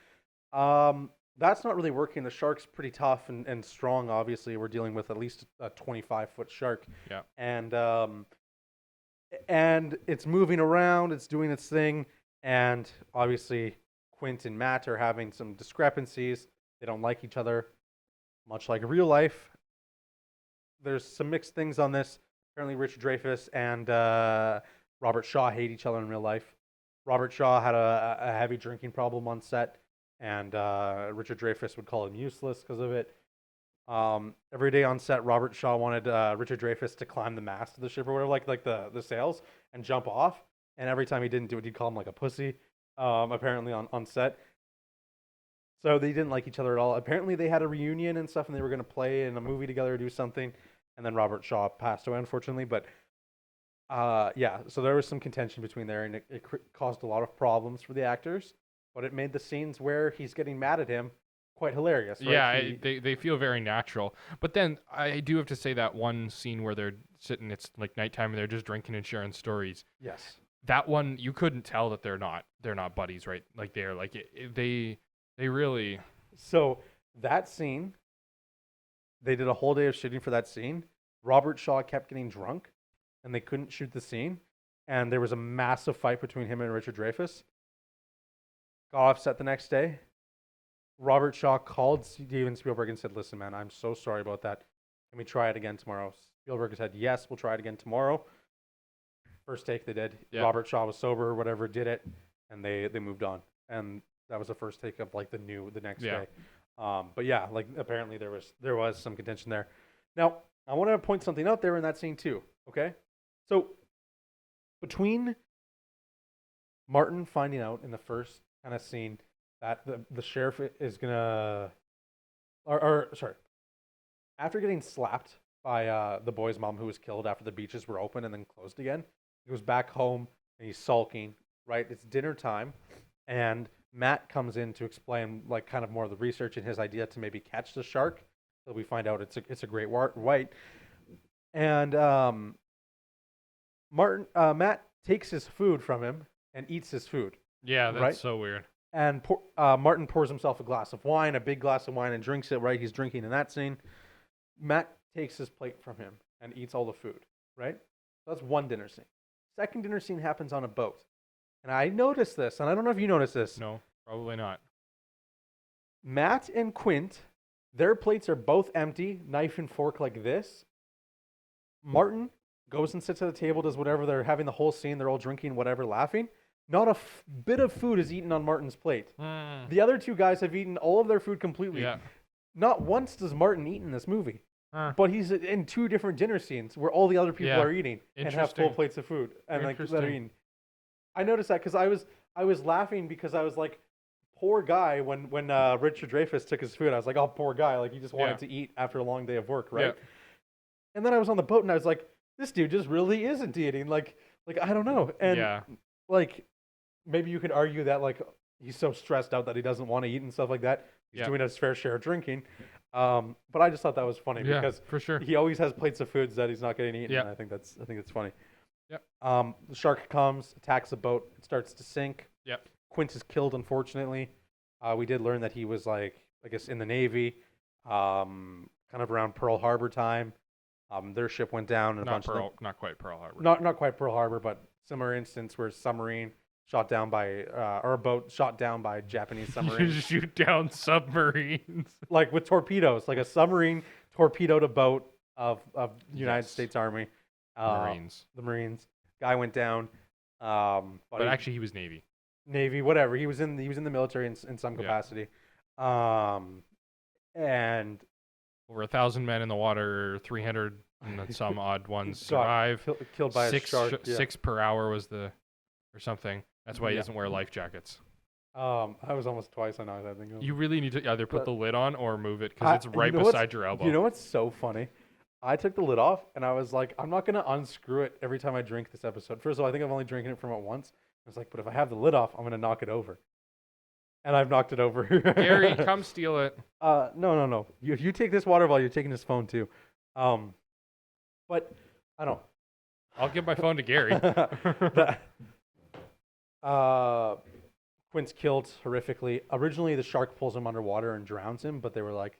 Speaker 1: That's not really working. The shark's pretty tough and strong. Obviously, we're dealing with at least a 25-foot shark.
Speaker 2: Yeah.
Speaker 1: And it's moving around. It's doing its thing. And obviously, Quint and Matt are having some discrepancies. They don't like each other, much like real life. There's some mixed things on this. Apparently, Richard Dreyfuss and Robert Shaw hate each other in real life. Robert Shaw had a heavy drinking problem on set, and Richard Dreyfuss would call him useless because of it. Every day on set, Robert Shaw wanted Richard Dreyfuss to climb the mast of the ship or whatever, like the sails, and jump off. And every time he didn't do it, he'd call him like a pussy, apparently on set. So they didn't like each other at all. Apparently they had a reunion and stuff, and they were going to play in a movie together or do something. And then Robert Shaw passed away, unfortunately. But yeah, so there was some contention between there, and it caused a lot of problems for the actors. But it made the scenes where he's getting mad at him quite hilarious. Right?
Speaker 2: Yeah, they feel very natural. But then I do have to say that one scene where they're sitting, it's like nighttime, and they're just drinking and sharing stories.
Speaker 1: Yes.
Speaker 2: That one, you couldn't tell that they're not buddies, right? Like they're like they really.
Speaker 1: So that scene, they did a whole day of shooting for that scene. Robert Shaw kept getting drunk, and they couldn't shoot the scene. And there was a massive fight between him and Richard Dreyfuss. Got off set the next day. Robert Shaw called Steven Spielberg and said, "Listen, man, I'm so sorry about that. Can we try it again tomorrow?" Spielberg said, "Yes, we'll try it again tomorrow." First take they did.
Speaker 2: Yeah.
Speaker 1: Robert Shaw was sober or whatever, did it, and they moved on. And that was the first take of like the next
Speaker 2: Yeah.
Speaker 1: day. But yeah, like apparently there was some contention there. Now I want to point something out there in that scene too. Okay, so between Martin finding out in the first kind of scene that the sheriff is gonna, or sorry, after getting slapped by the boy's mom who was killed after the beaches were open and then closed again, he goes back home and he's sulking. Right, it's dinner time, and Matt comes in to explain like kind of more of the research and his idea to maybe catch the shark. So we find out it's a great white, and Matt takes his food from him and eats his food.
Speaker 2: Yeah, that's
Speaker 1: Right?
Speaker 2: so weird.
Speaker 1: And Martin pours himself a glass of wine, a big glass of wine, and drinks it. Right, he's drinking in that scene. Matt takes his plate from him and eats all the food. Right, That's one dinner scene. Second dinner scene happens on a boat. And I noticed this, and I don't know if you noticed this.
Speaker 2: No, probably not.
Speaker 1: Matt and Quint, their plates are both empty, knife and fork like this. Martin goes and sits at the table, does whatever. They're having the whole scene. They're all drinking, whatever, laughing. Not a bit of food is eaten on Martin's plate. The other two guys have eaten all of their food completely.
Speaker 2: Yeah.
Speaker 1: Not once does Martin eat in this movie. But he's in two different dinner scenes where all the other people are eating and have full plates of food and like that are eating. I noticed that because I was laughing because I was like, poor guy when Richard Dreyfuss took his food. I was like, oh, poor guy, like he just wanted to eat after a long day of work, right?
Speaker 2: Yeah.
Speaker 1: And then I was on the boat and I was like, this dude just really isn't eating. Like I don't know. And like maybe you could argue that like he's so stressed out that he doesn't want to eat and stuff like that. He's doing his fair share of drinking. But I just thought that was funny because
Speaker 2: for sure
Speaker 1: he always has plates of foods that he's not getting eaten. And I think that's funny.
Speaker 2: Yep.
Speaker 1: The shark comes, attacks the boat, it starts to sink.
Speaker 2: Yep.
Speaker 1: Quint is killed, unfortunately. We did learn that he was like, I guess, in the Navy, kind of around Pearl Harbor time. Their ship went down. And
Speaker 2: not quite Pearl Harbor.
Speaker 1: Not quite Pearl Harbor, but similar instance where a submarine shot down by, or a boat shot down by Japanese submarine.
Speaker 2: You shoot down submarines.
Speaker 1: Like with torpedoes, like a submarine torpedoed a boat of United States Army.
Speaker 2: Marines.
Speaker 1: The Marines. Guy went down.
Speaker 2: But actually, he was
Speaker 1: Navy, whatever. He was in the military in some capacity. And
Speaker 2: over 1,000 men in the water, 300 and some odd ones survive.
Speaker 1: Killed by a shark.
Speaker 2: 6 per hour was or something. That's why he doesn't wear life jackets.
Speaker 1: I was almost twice on that thing.
Speaker 2: You really need to either put the lid on or move it because it's right beside your elbow.
Speaker 1: You know what's so funny? I took the lid off and I was like, I'm not going to unscrew it every time I drink this episode. First of all, I think I've only drinking it from it once. I was like, but if I have the lid off, I'm going to knock it over. And I've knocked it over.
Speaker 2: Gary, come steal it.
Speaker 1: No. If you take this water bottle, you're taking his phone too. But I don't.
Speaker 2: I'll give my phone to Gary.
Speaker 1: Quint's killed horrifically. Originally, the shark pulls him underwater and drowns him, but they were like,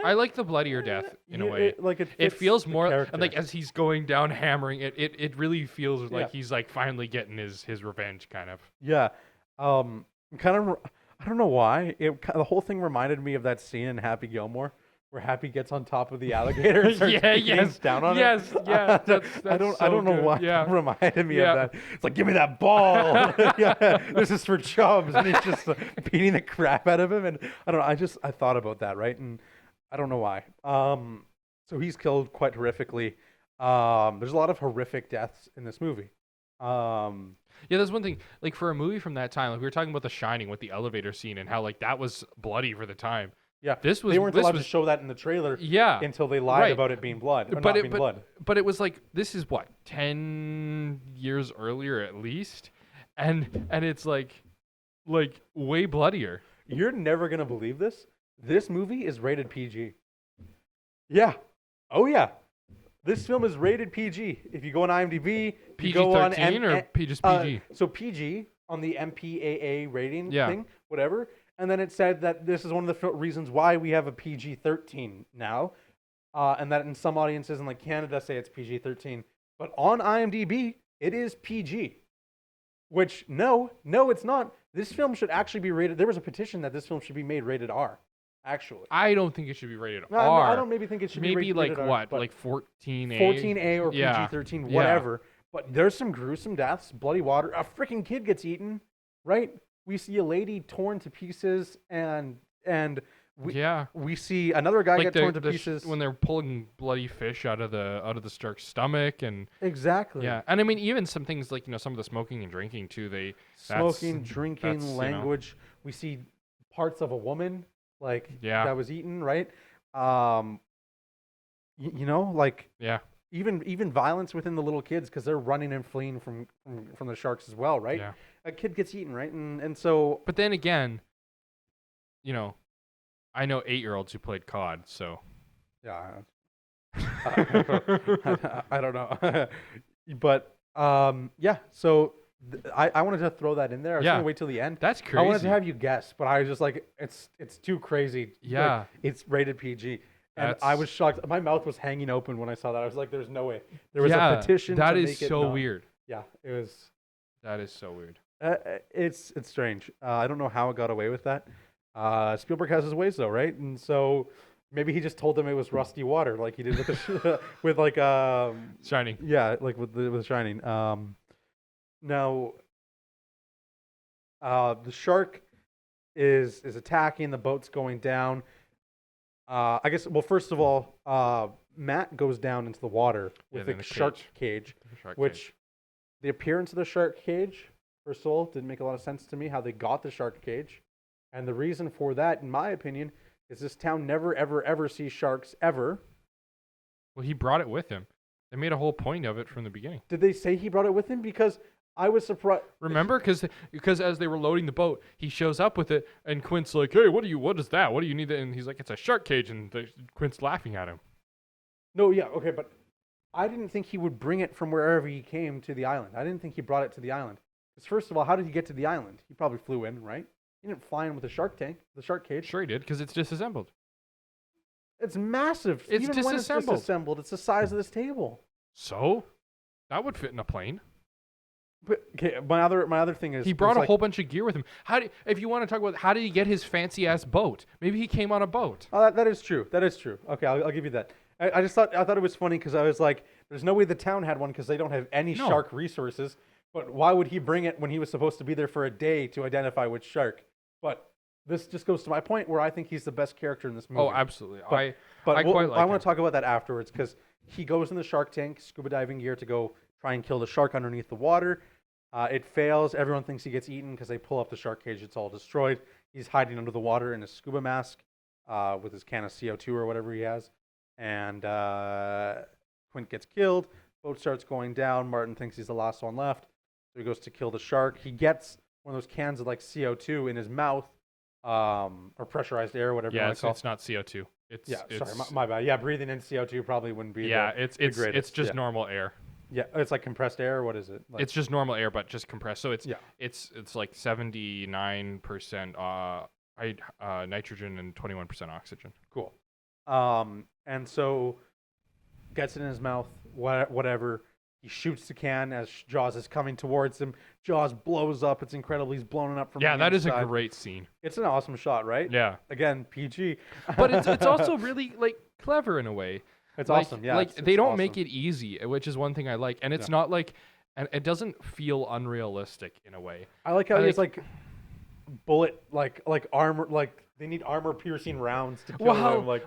Speaker 2: I like the bloodier death in a way. It feels more like as he's going down hammering it. It really feels like he's like finally getting his revenge, kind of.
Speaker 1: Yeah, kind of. I don't know why. The whole thing reminded me of that scene in Happy Gilmore where Happy gets on top of the alligator and starts down on it.
Speaker 2: That's
Speaker 1: I don't know why it reminded me of that. It's like, give me that ball. This is for Chubbs, and he's just beating the crap out of him. And I don't know. I thought about that, right? And I don't know why. So he's killed quite horrifically. There's a lot of horrific deaths in this movie.
Speaker 2: Yeah, that's one thing. Like for a movie from that time, like we were talking about The Shining with the elevator scene and how like that was bloody for the time.
Speaker 1: Yeah, they weren't allowed to show that in the trailer.
Speaker 2: Yeah,
Speaker 1: until they lied about it being blood.
Speaker 2: But it was like this is what 10 years earlier at least, and it's like way bloodier.
Speaker 1: You're never gonna believe this. This movie is rated PG. Yeah. Oh yeah. This film is rated PG. If you go on IMDb,
Speaker 2: PG-13 or just PG?
Speaker 1: So PG on the MPAA rating thing, whatever. And then it said that this is one of the reasons why we have a PG-13 now, and that in some audiences in like Canada say it's PG-13, but on IMDb it is PG. Which no, it's not. This film should actually be rated. There was a petition that this film should be made rated R. Actually,
Speaker 2: I don't think it should be rated R.
Speaker 1: I don't maybe think it should be rated
Speaker 2: like
Speaker 1: R,
Speaker 2: what, like 14A,
Speaker 1: 14A or PG-13, whatever. But there's some gruesome deaths, bloody water. A freaking kid gets eaten, right? We see a lady torn to pieces, and we see another guy get torn to pieces
Speaker 2: when they're pulling bloody fish out of the shark's stomach, and
Speaker 1: exactly.
Speaker 2: Yeah, and I mean even some things like some of the smoking and drinking too.
Speaker 1: Drinking, language. We see parts of a woman that was eaten, right? Even violence within the little kids because they're running and fleeing from the sharks as well, right?
Speaker 2: Yeah.
Speaker 1: A kid gets eaten, right? And so.
Speaker 2: But then again, I know 8-year-olds who played COD, so.
Speaker 1: Yeah. I don't know, but So I wanted to throw that in there. I was gonna wait till the end.
Speaker 2: That's crazy.
Speaker 1: I wanted to have you guess, but I was just like, it's too crazy.
Speaker 2: Yeah.
Speaker 1: It's rated PG. And I was shocked. My mouth was hanging open when I saw that. I was like, "There's no way." There was a petition.
Speaker 2: That
Speaker 1: to
Speaker 2: is
Speaker 1: make it
Speaker 2: so
Speaker 1: not.
Speaker 2: weird.
Speaker 1: Yeah, it was.
Speaker 2: That is so weird.
Speaker 1: It's strange. I don't know how it got away with that. Spielberg has his ways though, right? And so maybe he just told them it was rusty water, like he did with the with like
Speaker 2: Shining.
Speaker 1: Yeah, like with Shining. Now the shark is attacking. The boat's going down. I guess. Well, first of all, Matt goes down into the water with
Speaker 2: in
Speaker 1: the
Speaker 2: the
Speaker 1: shark cage, which the appearance of the shark cage, first of all, didn't make a lot of sense to me. How they got the shark cage, and the reason for that, in my opinion, is this town never, ever, ever sees sharks ever.
Speaker 2: Well, he brought it with him. They made a whole point of it from the beginning.
Speaker 1: Did they say he brought it with him? Because I was surprised.
Speaker 2: Remember, because as they were loading the boat, he shows up with it, and Quint's like, "Hey, what is that? What do you need?" And he's like, "It's a shark cage," and Quint's laughing at him.
Speaker 1: No, yeah, okay, but I didn't think he would bring it from wherever he came to the island. I didn't think he brought it to the island. Because first of all, how did he get to the island? He probably flew in, right? He didn't fly in with a shark tank, the shark cage.
Speaker 2: Sure he did, because it's disassembled.
Speaker 1: It's massive.
Speaker 2: It's
Speaker 1: Even when it's
Speaker 2: disassembled.
Speaker 1: disassembled, it's the size of this table.
Speaker 2: So, that would fit in a plane.
Speaker 1: But okay, my other thing is
Speaker 2: He brought a whole bunch of gear with him. If you want to talk about how did he get his fancy ass boat? Maybe he came on a boat.
Speaker 1: Oh, that is true. That is true. Okay, I'll give you that. I thought it was funny because I was like, there's no way the town had one because they don't have any shark resources. But why would he bring it when he was supposed to be there for a day to identify which shark? But this just goes to my point where I think he's the best character in this movie.
Speaker 2: Oh, absolutely.
Speaker 1: I
Speaker 2: quite like
Speaker 1: I want
Speaker 2: him.
Speaker 1: to talk about that afterwards because he goes in the shark tank, scuba diving gear, to go try and kill the shark underneath the water. It fails. Everyone thinks he gets eaten because they pull up the shark cage. It's all destroyed. He's hiding under the water in a scuba mask with his can of CO2 or whatever he has. And Quint gets killed. Boat starts going down. Martin thinks he's the last one left. So he goes to kill the shark. He gets one of those cans of like CO2 in his mouth or pressurized air, whatever you want to call it.
Speaker 2: It's not CO2.
Speaker 1: Sorry, my bad. Yeah, breathing in CO2 probably wouldn't be the greatest.
Speaker 2: It's just normal air.
Speaker 1: Yeah, it's like compressed air. Or what is it? Like,
Speaker 2: It's just normal air, but just compressed. So it's like 79% nitrogen and 21% oxygen.
Speaker 1: cool. And so gets it in his mouth, whatever. He shoots the can as Jaws is coming towards him. Jaws blows up. It's incredible. He's blown up from the
Speaker 2: That is a
Speaker 1: inside.
Speaker 2: great scene.
Speaker 1: It's an awesome shot, right?
Speaker 2: Yeah.
Speaker 1: Again, PG.
Speaker 2: But it's also really like clever in a way.
Speaker 1: It's
Speaker 2: Like-
Speaker 1: awesome. Yeah,
Speaker 2: like
Speaker 1: it's
Speaker 2: they don't
Speaker 1: awesome.
Speaker 2: make it easy, which is one thing I like, and it's not like, and it doesn't feel unrealistic in a way.
Speaker 1: I like how
Speaker 2: I
Speaker 1: he's like bullet, like armor, like they need armor piercing rounds to kill him.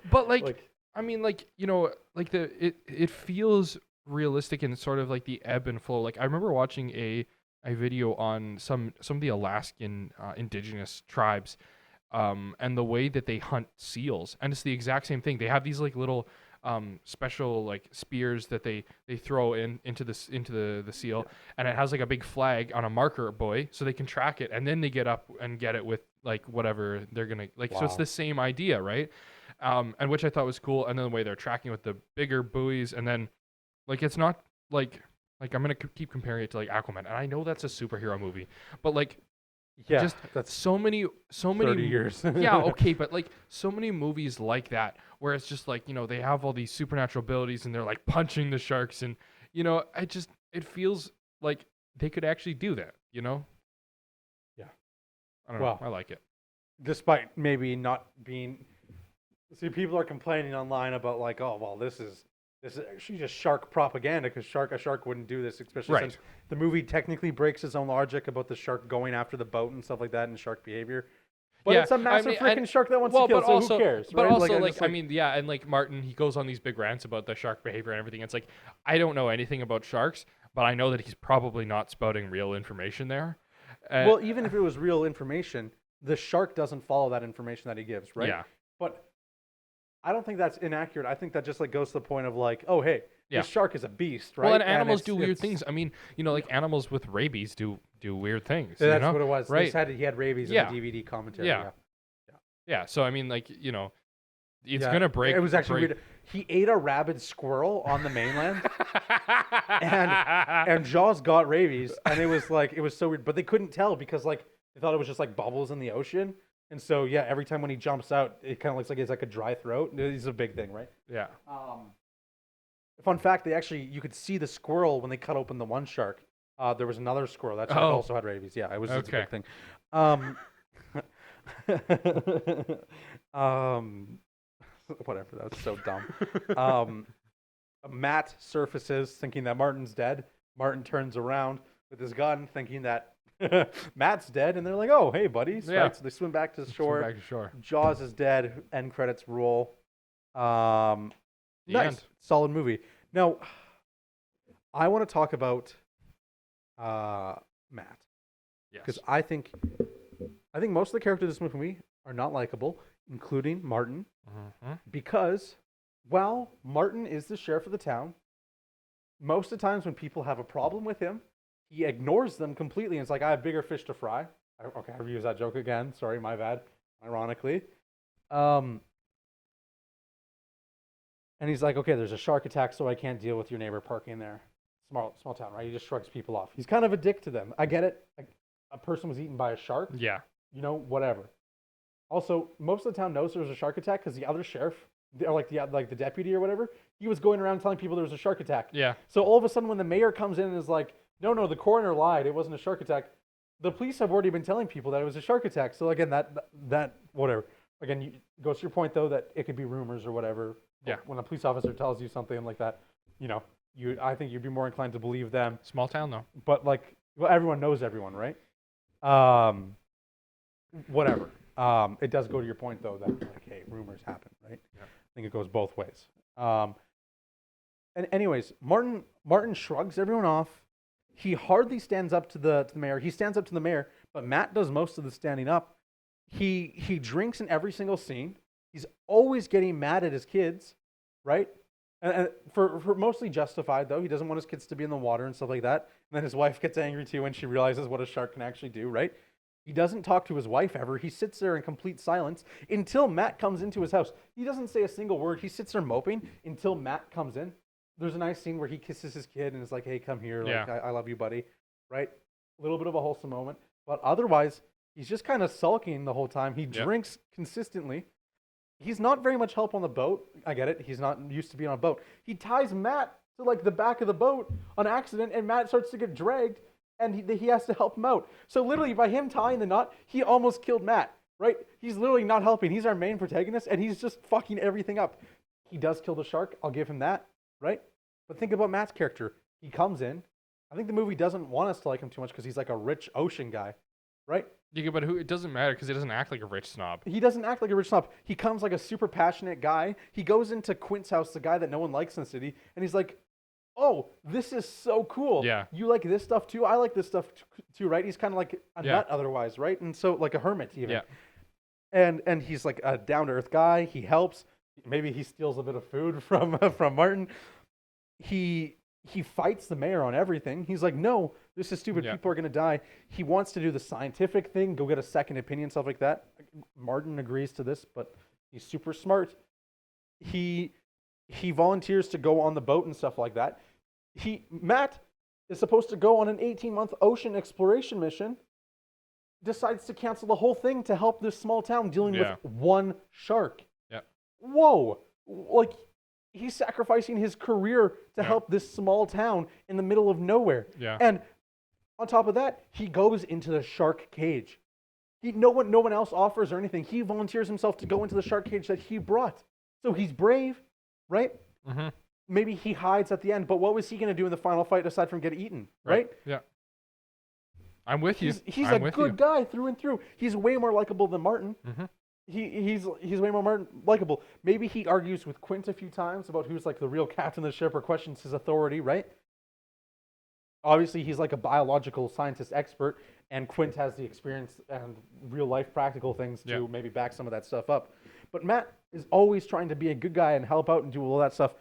Speaker 2: I mean, like, you know, like it feels realistic and sort of like the ebb and flow. Like I remember watching a video on some of the Alaskan indigenous tribes, and the way that they hunt seals, and it's the exact same thing. They have these like little special like spears that they throw into the seal, and it has like a big flag on a marker buoy so they can track it, and then they get up and get it with like whatever they're gonna like. So it's
Speaker 1: Wow.
Speaker 2: the same idea, right? And which I thought was cool. And then the way they're tracking with the bigger buoys, and then like it's not like I'm gonna keep comparing it to like Aquaman, and I know that's a superhero movie, but like
Speaker 1: Yeah,
Speaker 2: just
Speaker 1: that's
Speaker 2: so many
Speaker 1: 30 years.
Speaker 2: yeah, okay, but like so many movies like that where it's just like, you know, they have all these supernatural abilities and they're like punching the sharks, and you know, it feels like they could actually do that, you know?
Speaker 1: Yeah.
Speaker 2: I don't
Speaker 1: Well,
Speaker 2: know. I like it.
Speaker 1: Despite maybe not being. See, people are complaining online about like, oh well, this is actually just shark propaganda because a shark wouldn't do this, especially
Speaker 2: Right.
Speaker 1: since the movie technically breaks its own logic about the shark going after the boat and stuff like that and shark behavior. But
Speaker 2: Yeah,
Speaker 1: it's a massive
Speaker 2: I mean,
Speaker 1: freaking
Speaker 2: and-
Speaker 1: shark that wants
Speaker 2: well,
Speaker 1: to kill,
Speaker 2: but
Speaker 1: so
Speaker 2: also,
Speaker 1: who cares?
Speaker 2: But
Speaker 1: right?
Speaker 2: also,
Speaker 1: I'm
Speaker 2: like,
Speaker 1: just
Speaker 2: I mean, yeah, and like Martin, he goes on these big rants about the shark behavior and everything. It's like, I don't know anything about sharks, but I know that he's probably not spouting real information there.
Speaker 1: well, even if it was real information, the shark doesn't follow that information that he gives, right?
Speaker 2: Yeah.
Speaker 1: But I don't think that's inaccurate. I think that just like goes to the point of like, oh hey,
Speaker 2: Yeah.
Speaker 1: this shark is a beast, right?
Speaker 2: Well, and animals do weird
Speaker 1: it's-
Speaker 2: things. I mean, you know, like animals with rabies do weird things.
Speaker 1: Yeah,
Speaker 2: you
Speaker 1: that's
Speaker 2: know?
Speaker 1: what it was.
Speaker 2: Right.
Speaker 1: He had rabies
Speaker 2: Yeah.
Speaker 1: in the DVD commentary.
Speaker 2: Yeah. Yeah. So I mean, like, you know, it's
Speaker 1: Yeah.
Speaker 2: gonna break.
Speaker 1: It was actually
Speaker 2: break.
Speaker 1: weird. He ate a rabid squirrel on the mainland, and Jaws got rabies, and it was so weird. But they couldn't tell because like they thought it was just like bubbles in the ocean. And so, yeah, every time when he jumps out, it kind of looks like it's like a dry throat. It's a big thing, right?
Speaker 2: Yeah.
Speaker 1: Fun fact: you could see the squirrel when they cut open the one shark. There was another squirrel that shark
Speaker 2: Oh.
Speaker 1: also had rabies. Yeah, it's a
Speaker 2: Okay.
Speaker 1: big thing. Um, whatever. That was so dumb. Matt surfaces thinking that Martin's dead. Martin turns around with his gun, thinking that Matt's dead, and they're like, "Oh, hey, buddies!"
Speaker 2: Yeah.
Speaker 1: Right? So they swim back to the shore.
Speaker 2: Back to shore.
Speaker 1: Jaws is dead. End credits roll.
Speaker 2: The
Speaker 1: Nice,
Speaker 2: end.
Speaker 1: solid movie. Now, I want to talk about Matt
Speaker 2: Yes.
Speaker 1: because I think most of the characters in this movie are not likable, including Martin, because while Martin is the sheriff of the town, most of the times when people have a problem with him, he ignores them completely and it's like, I have bigger fish to fry. Okay, I've used that joke again. Sorry, my bad. Ironically. And he's like, okay, there's a shark attack, so I can't deal with your neighbor parking there. Small town, right? He just shrugs people off. He's kind of a dick to them. I get it. Like, a person was eaten by a shark.
Speaker 2: Yeah.
Speaker 1: Whatever. Also, most of the town knows there was a shark attack because the other sheriff, or like the deputy or whatever, he was going around telling people there was a shark attack.
Speaker 2: Yeah.
Speaker 1: So all of a sudden, when the mayor comes in and is like, no, the coroner lied. It wasn't a shark attack. The police have already been telling people that it was a shark attack. So again, that whatever. Again, goes to your point though that it could be rumors or whatever.
Speaker 2: Yeah.
Speaker 1: When a police officer tells you something like that, I think you'd be more inclined to believe them.
Speaker 2: Small town though.
Speaker 1: But everyone knows everyone, right? Whatever. It does go to your point though that hey, rumors happen, right?
Speaker 2: Yeah.
Speaker 1: I think it goes both ways. And anyways, Martin shrugs everyone off. He hardly stands up to the mayor. He stands up to the mayor, but Matt does most of the standing up. He drinks in every single scene. He's always getting mad at his kids, right? And for mostly justified though. He doesn't want his kids to be in the water and stuff like that. And then his wife gets angry too when she realizes what a shark can actually do, right? He doesn't talk to his wife ever. He sits there in complete silence until Matt comes into his house. He doesn't say a single word. He sits there moping until Matt comes in. There's a nice scene where he kisses his kid and is like, hey, come here. Like, I love you, buddy. Right? A little bit of a wholesome moment. But otherwise, he's just kind of sulking the whole time. He drinks consistently. He's not very much help on the boat. I get it. He's not used to being on a boat. He ties Matt to like the back of the boat on accident, and Matt starts to get dragged, and he has to help him out. So literally, by him tying the knot, he almost killed Matt, right? He's literally not helping. He's our main protagonist, and he's just fucking everything up. He does kill the shark. I'll give him that, right? But think about Matt's character. He comes in. I think the movie doesn't want us to like him too much because he's like a rich ocean guy, right?
Speaker 2: Yeah, but it doesn't matter because he doesn't act like a rich snob.
Speaker 1: He doesn't act like a rich snob. He comes like a super passionate guy. He goes into Quint's house, the guy that no one likes in the city, and he's like, oh, this is so cool.
Speaker 2: Yeah.
Speaker 1: You like this stuff too? I like this stuff too, right? He's kind of like a nut otherwise, right? And so like a hermit even.
Speaker 2: Yeah.
Speaker 1: And he's like a down-to-earth guy. He helps. Maybe he steals a bit of food from Martin. He fights the mayor on everything. He's like, no, this is stupid.
Speaker 2: Yeah.
Speaker 1: People are going to die. He wants to do the scientific thing, go get a second opinion, stuff like that. Martin agrees to this, but he's super smart. He volunteers to go on the boat and stuff like that. Matt is supposed to go on an 18-month ocean exploration mission, decides to cancel the whole thing to help this small town dealing with one shark.
Speaker 2: Yeah.
Speaker 1: Whoa. Like, he's sacrificing his career to help this small town in the middle of nowhere.
Speaker 2: Yeah.
Speaker 1: And on top of that, he goes into the shark cage. No one else offers or anything. He volunteers himself to go into the shark cage that he brought. So he's brave, right?
Speaker 2: Mm-hmm.
Speaker 1: Maybe he hides at the end, but what was he going to do in the final fight aside from get eaten, right?
Speaker 2: Yeah. I'm with you.
Speaker 1: He's a good guy through and through. He's way more likable than Martin.
Speaker 2: Mm-hmm.
Speaker 1: He's way more likable. Maybe he argues with Quint a few times about who's like the real captain of the ship or questions his authority, right? Obviously, he's like a biological scientist expert, and Quint has the experience and real life practical things to maybe back some of that stuff up. But Matt is always trying to be a good guy and help out and do all that stuff,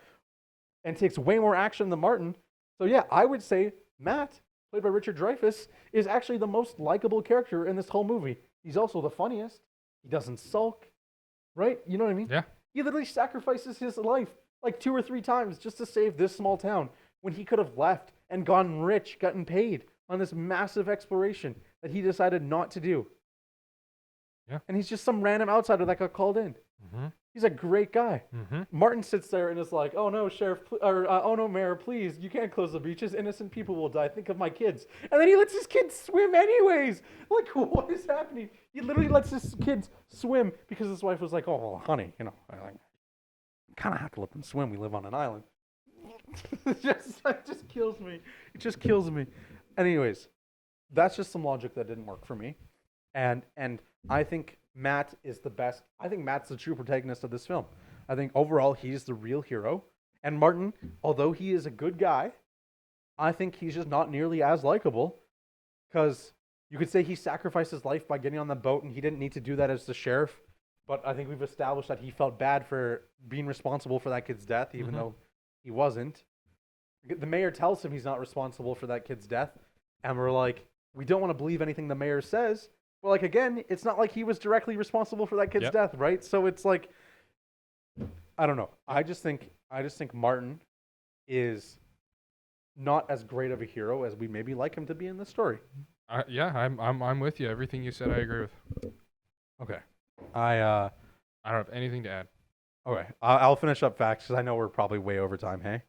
Speaker 1: and takes way more action than Martin. So yeah, I would say Matt, played by Richard Dreyfuss, is actually the most likable character in this whole movie. He's also the funniest. He doesn't sulk, right? You know what I mean?
Speaker 2: Yeah.
Speaker 1: He literally sacrifices his life like 2 or 3 times just to save this small town when he could have left and gotten rich, gotten paid on this massive exploration that he decided not to do.
Speaker 2: Yeah.
Speaker 1: And he's just some random outsider that got called in.
Speaker 2: Mm-hmm.
Speaker 1: He's a great guy.
Speaker 2: Mm-hmm.
Speaker 1: Martin sits there and is like, "Oh no, sheriff, oh no, mayor, please, you can't close the beaches. Innocent people will die. Think of my kids." And then he lets his kids swim anyways. Like, what is happening? He literally lets his kids swim because his wife was like, "Oh, well, honey, you know, I kind of have to let them swim. We live on an island." It just kills me. It just kills me. Anyways, that's just some logic that didn't work for me. And I think Matt is the best. I think Matt's the true protagonist of this film. I think overall he's the real hero. And Martin, although he is a good guy, I think he's just not nearly as likable because you could say he sacrificed his life by getting on the boat and he didn't need to do that as the sheriff. But I think we've established that he felt bad for being responsible for that kid's death, even though he wasn't. The mayor tells him he's not responsible for that kid's death. And we're like, we don't want to believe anything the mayor says. Well, like, again, it's not like he was directly responsible for that kid's death, right? So it's like, I don't know. I just think Martin is not as great of a hero as we maybe like him to be in the story.
Speaker 2: I'm with you. Everything you said, I agree with.
Speaker 1: Okay.
Speaker 2: I don't have anything to add.
Speaker 1: Okay. I'll finish up facts because I know we're probably way over time. Hey.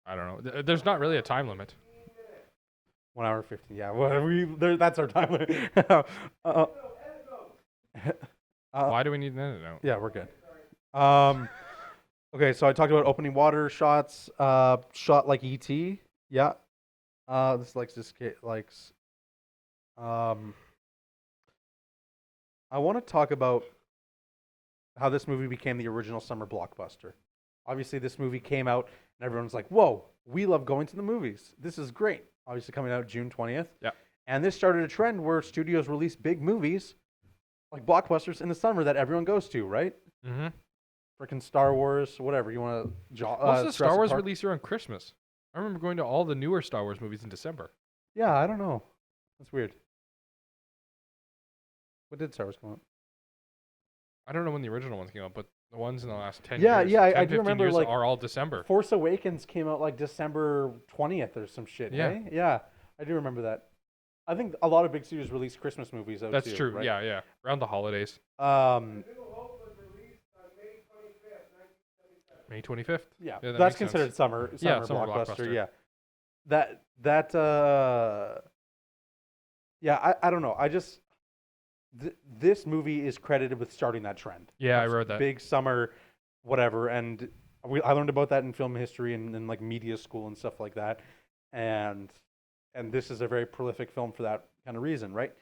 Speaker 2: I don't know. There's not really a time limit.
Speaker 1: 1 hour 50. Yeah. Well, that's our time limit.
Speaker 2: Why do we need an edit note?
Speaker 1: Yeah, we're good. Okay, so I talked about opening water shots, shot like E.T. Yeah. This likes. I want to talk about how this movie became the original summer blockbuster. Obviously, this movie came out and everyone's like, "Whoa, we love going to the movies. This is great." Obviously, coming out June 20th.
Speaker 2: Yeah.
Speaker 1: And this started a trend where studios release big movies, like blockbusters, in the summer that everyone goes to, right?
Speaker 2: Mm-hmm.
Speaker 1: Freaking Star Wars, whatever you want to.
Speaker 2: What's the Star Wars release around Christmas? I remember going to all the newer Star Wars movies in December.
Speaker 1: Yeah, I don't know. That's weird. What did Star Wars come out?
Speaker 2: I don't know when the original ones came out, but the ones in the last 10
Speaker 1: Yeah,
Speaker 2: years,
Speaker 1: yeah,
Speaker 2: 10,
Speaker 1: I do
Speaker 2: 15
Speaker 1: remember,
Speaker 2: years
Speaker 1: like,
Speaker 2: are all December.
Speaker 1: Force Awakens came out like December 20th or some shit.
Speaker 2: Yeah.
Speaker 1: Hey? Yeah, I do remember that. I think a lot of big studios release Christmas movies out
Speaker 2: That's
Speaker 1: too,
Speaker 2: true.
Speaker 1: right?
Speaker 2: Yeah. Around the holidays. May 25th.
Speaker 1: Yeah,
Speaker 2: that
Speaker 1: that's
Speaker 2: makes
Speaker 1: considered
Speaker 2: sense.
Speaker 1: summer
Speaker 2: Summer
Speaker 1: blockbuster.
Speaker 2: blockbuster.
Speaker 1: Yeah, yeah. I don't know. I just this movie is credited with starting that trend.
Speaker 2: Yeah, I
Speaker 1: That's
Speaker 2: wrote that.
Speaker 1: big summer, whatever, and I learned about that in film history and like media school and stuff like that, and this is a very prolific film for that kind of reason, right?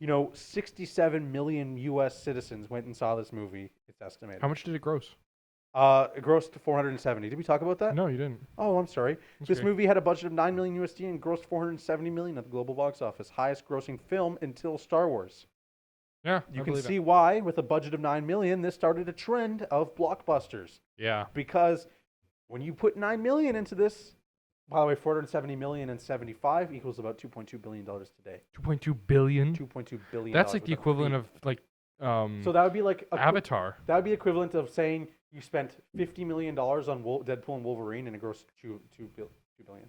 Speaker 1: 67 million U.S. citizens went and saw this movie. It's estimated.
Speaker 2: How much did it gross?
Speaker 1: It grossed 470. Did we talk about that?
Speaker 2: No, you didn't.
Speaker 1: Oh, I'm sorry.
Speaker 2: That's
Speaker 1: This
Speaker 2: okay.
Speaker 1: movie had a budget of 9 million USD and grossed 470 million at the global box office, highest grossing film until Star Wars.
Speaker 2: Yeah,
Speaker 1: You
Speaker 2: I
Speaker 1: can
Speaker 2: believe
Speaker 1: see
Speaker 2: it.
Speaker 1: why, with a budget of 9 million, this started a trend of blockbusters.
Speaker 2: Yeah.
Speaker 1: Because when you put 9 million into this, by the way, 470 million and 75 equals about $2.2 billion today.
Speaker 2: 2.2 billion.
Speaker 1: $2.2 billion.
Speaker 2: That's like the
Speaker 1: with a
Speaker 2: equivalent
Speaker 1: B.
Speaker 2: of like
Speaker 1: So that would be like
Speaker 2: Avatar.
Speaker 1: That would be equivalent of saying you spent $50 million on Deadpool and Wolverine and it grossed $2 billion.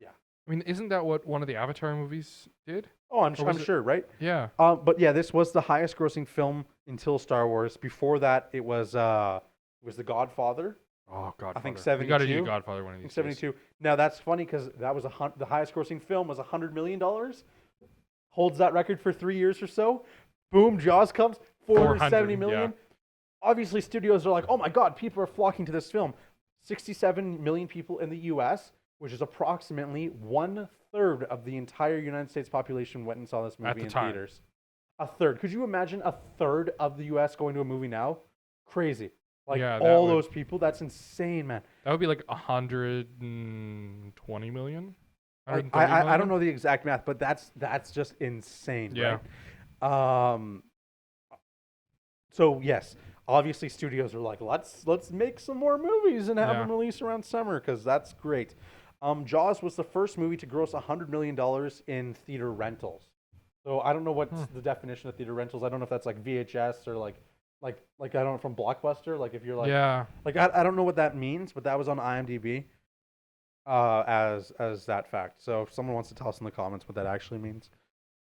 Speaker 1: Yeah.
Speaker 2: I mean, isn't that what one of the Avatar movies did?
Speaker 1: Oh, I'm
Speaker 2: was it-
Speaker 1: sure, right?
Speaker 2: Yeah.
Speaker 1: But yeah, this was the highest grossing film until Star Wars. Before that, it was The Godfather.
Speaker 2: Oh, Godfather.
Speaker 1: I think
Speaker 2: We got to
Speaker 1: 72.
Speaker 2: do Godfather one of
Speaker 1: I
Speaker 2: these
Speaker 1: think
Speaker 2: days.
Speaker 1: 72. Now that's funny because that was the highest grossing film was $100 million. Holds that record for 3 years or so. Boom, Jaws comes, 470 million.
Speaker 2: yeah.
Speaker 1: Obviously, studios are like, oh my God, people are flocking to this film. 67 million people in the U.S., which is approximately 1/3 of the entire United States population went and saw this movie
Speaker 2: the
Speaker 1: in
Speaker 2: time.
Speaker 1: theaters. A third. Could you imagine a third of the U.S. going to a movie now? Crazy. Like
Speaker 2: Yeah, that
Speaker 1: all
Speaker 2: would-
Speaker 1: those people, that's insane, man.
Speaker 2: That would be like 120 million.
Speaker 1: I
Speaker 2: 130
Speaker 1: don't
Speaker 2: million?
Speaker 1: know the exact math, but that's just insane,
Speaker 2: Yeah.
Speaker 1: right? So yes, obviously studios are like, let's make some more movies and have
Speaker 2: Yeah.
Speaker 1: them release around summer because that's great. Jaws was the first movie to gross $100 million in theater rentals. So I don't know what's the definition of theater rentals. I don't know if that's like VHS or like I don't know, from Blockbuster. Like if you're like
Speaker 2: Yeah.
Speaker 1: I don't know what that means, but that was on IMDb as that fact. So if someone wants to tell us in the comments what that actually means,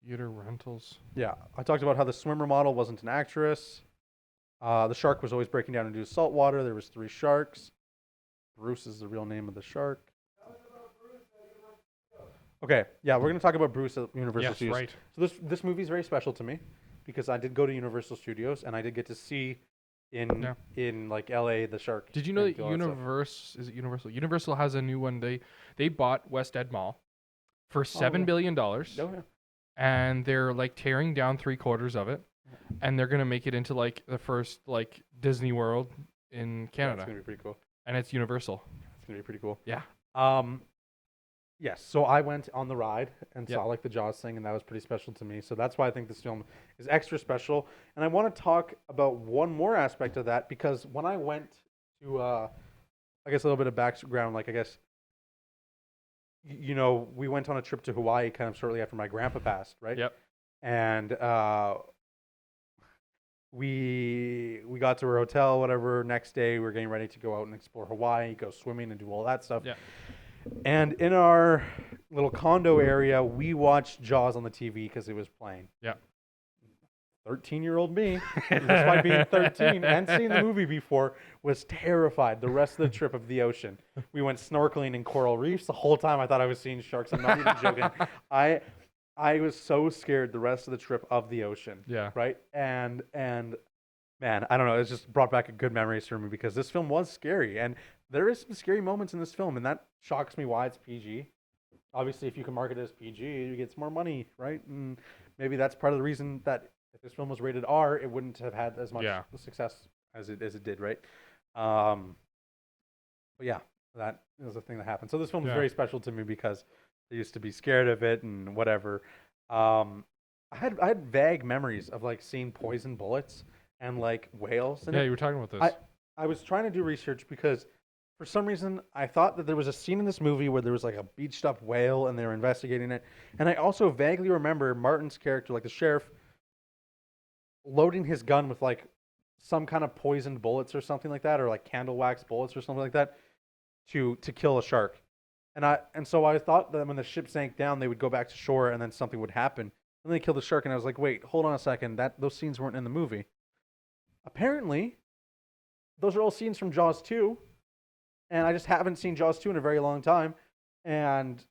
Speaker 2: Theater rentals.
Speaker 1: Yeah, I talked about how the swimmer model wasn't an actress. The shark was always breaking down into salt water. There was 3 sharks. Bruce is the real name of the shark. Okay, yeah, we're going to talk about Bruce at Universal
Speaker 2: Yes,
Speaker 1: Studios.
Speaker 2: right.
Speaker 1: So this movie is very special to me because I did go to Universal Studios and I did get to see in like LA the shark.
Speaker 2: Did you know
Speaker 1: and
Speaker 2: that
Speaker 1: all that stuff.
Speaker 2: Universal? Universal has a new one. They bought West End Mall for $7 billion,
Speaker 1: Oh, yeah.
Speaker 2: and they're like tearing down 3/4 of it, and they're gonna make it into like the first like Disney World in
Speaker 1: Yeah,
Speaker 2: Canada,
Speaker 1: it's going to be pretty cool.
Speaker 2: and it's Universal.
Speaker 1: It's going to be pretty cool.
Speaker 2: Yeah.
Speaker 1: Yes, so I went on the ride and
Speaker 2: Yep.
Speaker 1: saw like the Jaws thing, and that was pretty special to me. So that's why I think this film is extra special. And I want to talk about one more aspect of that because when I went to, I guess a little bit of background, like I guess, we went on a trip to Hawaii kind of shortly after my grandpa passed, right?
Speaker 2: Yep.
Speaker 1: And we got to our hotel, whatever. Next day, we were getting ready to go out and explore Hawaii, go swimming, and do all that stuff.
Speaker 2: Yeah.
Speaker 1: And in our little condo area, we watched Jaws on the TV because it was playing.
Speaker 2: Yeah.
Speaker 1: 13-year-old me, despite being 13 and seeing the movie before, was terrified the rest of the trip of the ocean. We went snorkeling in coral reefs. The whole time I thought I was seeing sharks. I'm not even joking. I was so scared the rest of the trip of the ocean.
Speaker 2: Yeah.
Speaker 1: Right? And man, I don't know. It just brought back a good memories for me because this film was scary. And there is some scary moments in this film, and that shocks me why it's PG. Obviously, if you can market it as PG, you get some more money, right? And maybe that's part of the reason that if this film was rated R, it wouldn't have had as much success as it did, right? But yeah, that was the thing that happened. So this film is very special to me because I used to be scared of it and whatever. I had vague memories of like seeing poison bullets and like whales.
Speaker 2: Yeah, you were talking about this.
Speaker 1: I was trying to do research because for some reason I thought that there was a scene in this movie where there was like a beached up whale and they were investigating it. And I also vaguely remember Martin's character, like the sheriff, loading his gun with like some kind of poisoned bullets or something like that, or like candle wax bullets or something like that to kill a shark. And so I thought that when the ship sank down, they would go back to shore and then something would happen. And they killed the shark, and I was like, wait, hold on a second. Those scenes weren't in the movie. Apparently, those are all scenes from Jaws 2, and I just haven't seen Jaws 2 in a very long time. And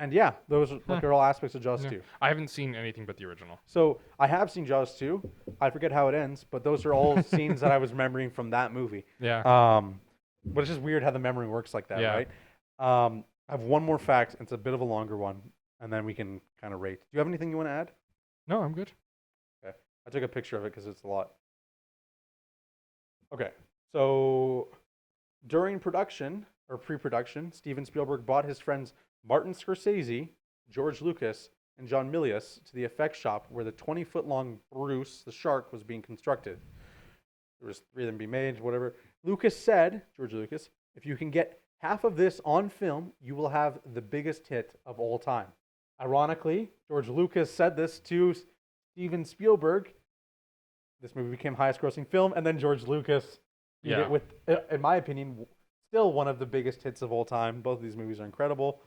Speaker 1: yeah, those are all aspects of Jaws 2.
Speaker 2: I haven't seen anything but the original.
Speaker 1: So I have seen Jaws 2. I forget how it ends, but those are all scenes that I was remembering from that movie.
Speaker 2: Yeah.
Speaker 1: But it's just weird how the memory works like that,
Speaker 2: Yeah.
Speaker 1: right? I have one more fact. It's a bit of a longer one, and then we can kind of rate. Do you have anything you want to add?
Speaker 2: No, I'm good.
Speaker 1: Okay. I took a picture of it because it's a lot. Okay. So during production or pre-production, Steven Spielberg bought his friends Martin Scorsese, George Lucas, and John Milius to the effects shop where the 20-foot-long Bruce, the shark, was being constructed. There was 3 of them being made, whatever. George Lucas, if you can get half of this on film, you will have the biggest hit of all time. Ironically, George Lucas said this to Steven Spielberg. This movie became highest grossing film, and then George Lucas did it with, in my opinion, still one of the biggest hits of all time. Both of these movies are incredible.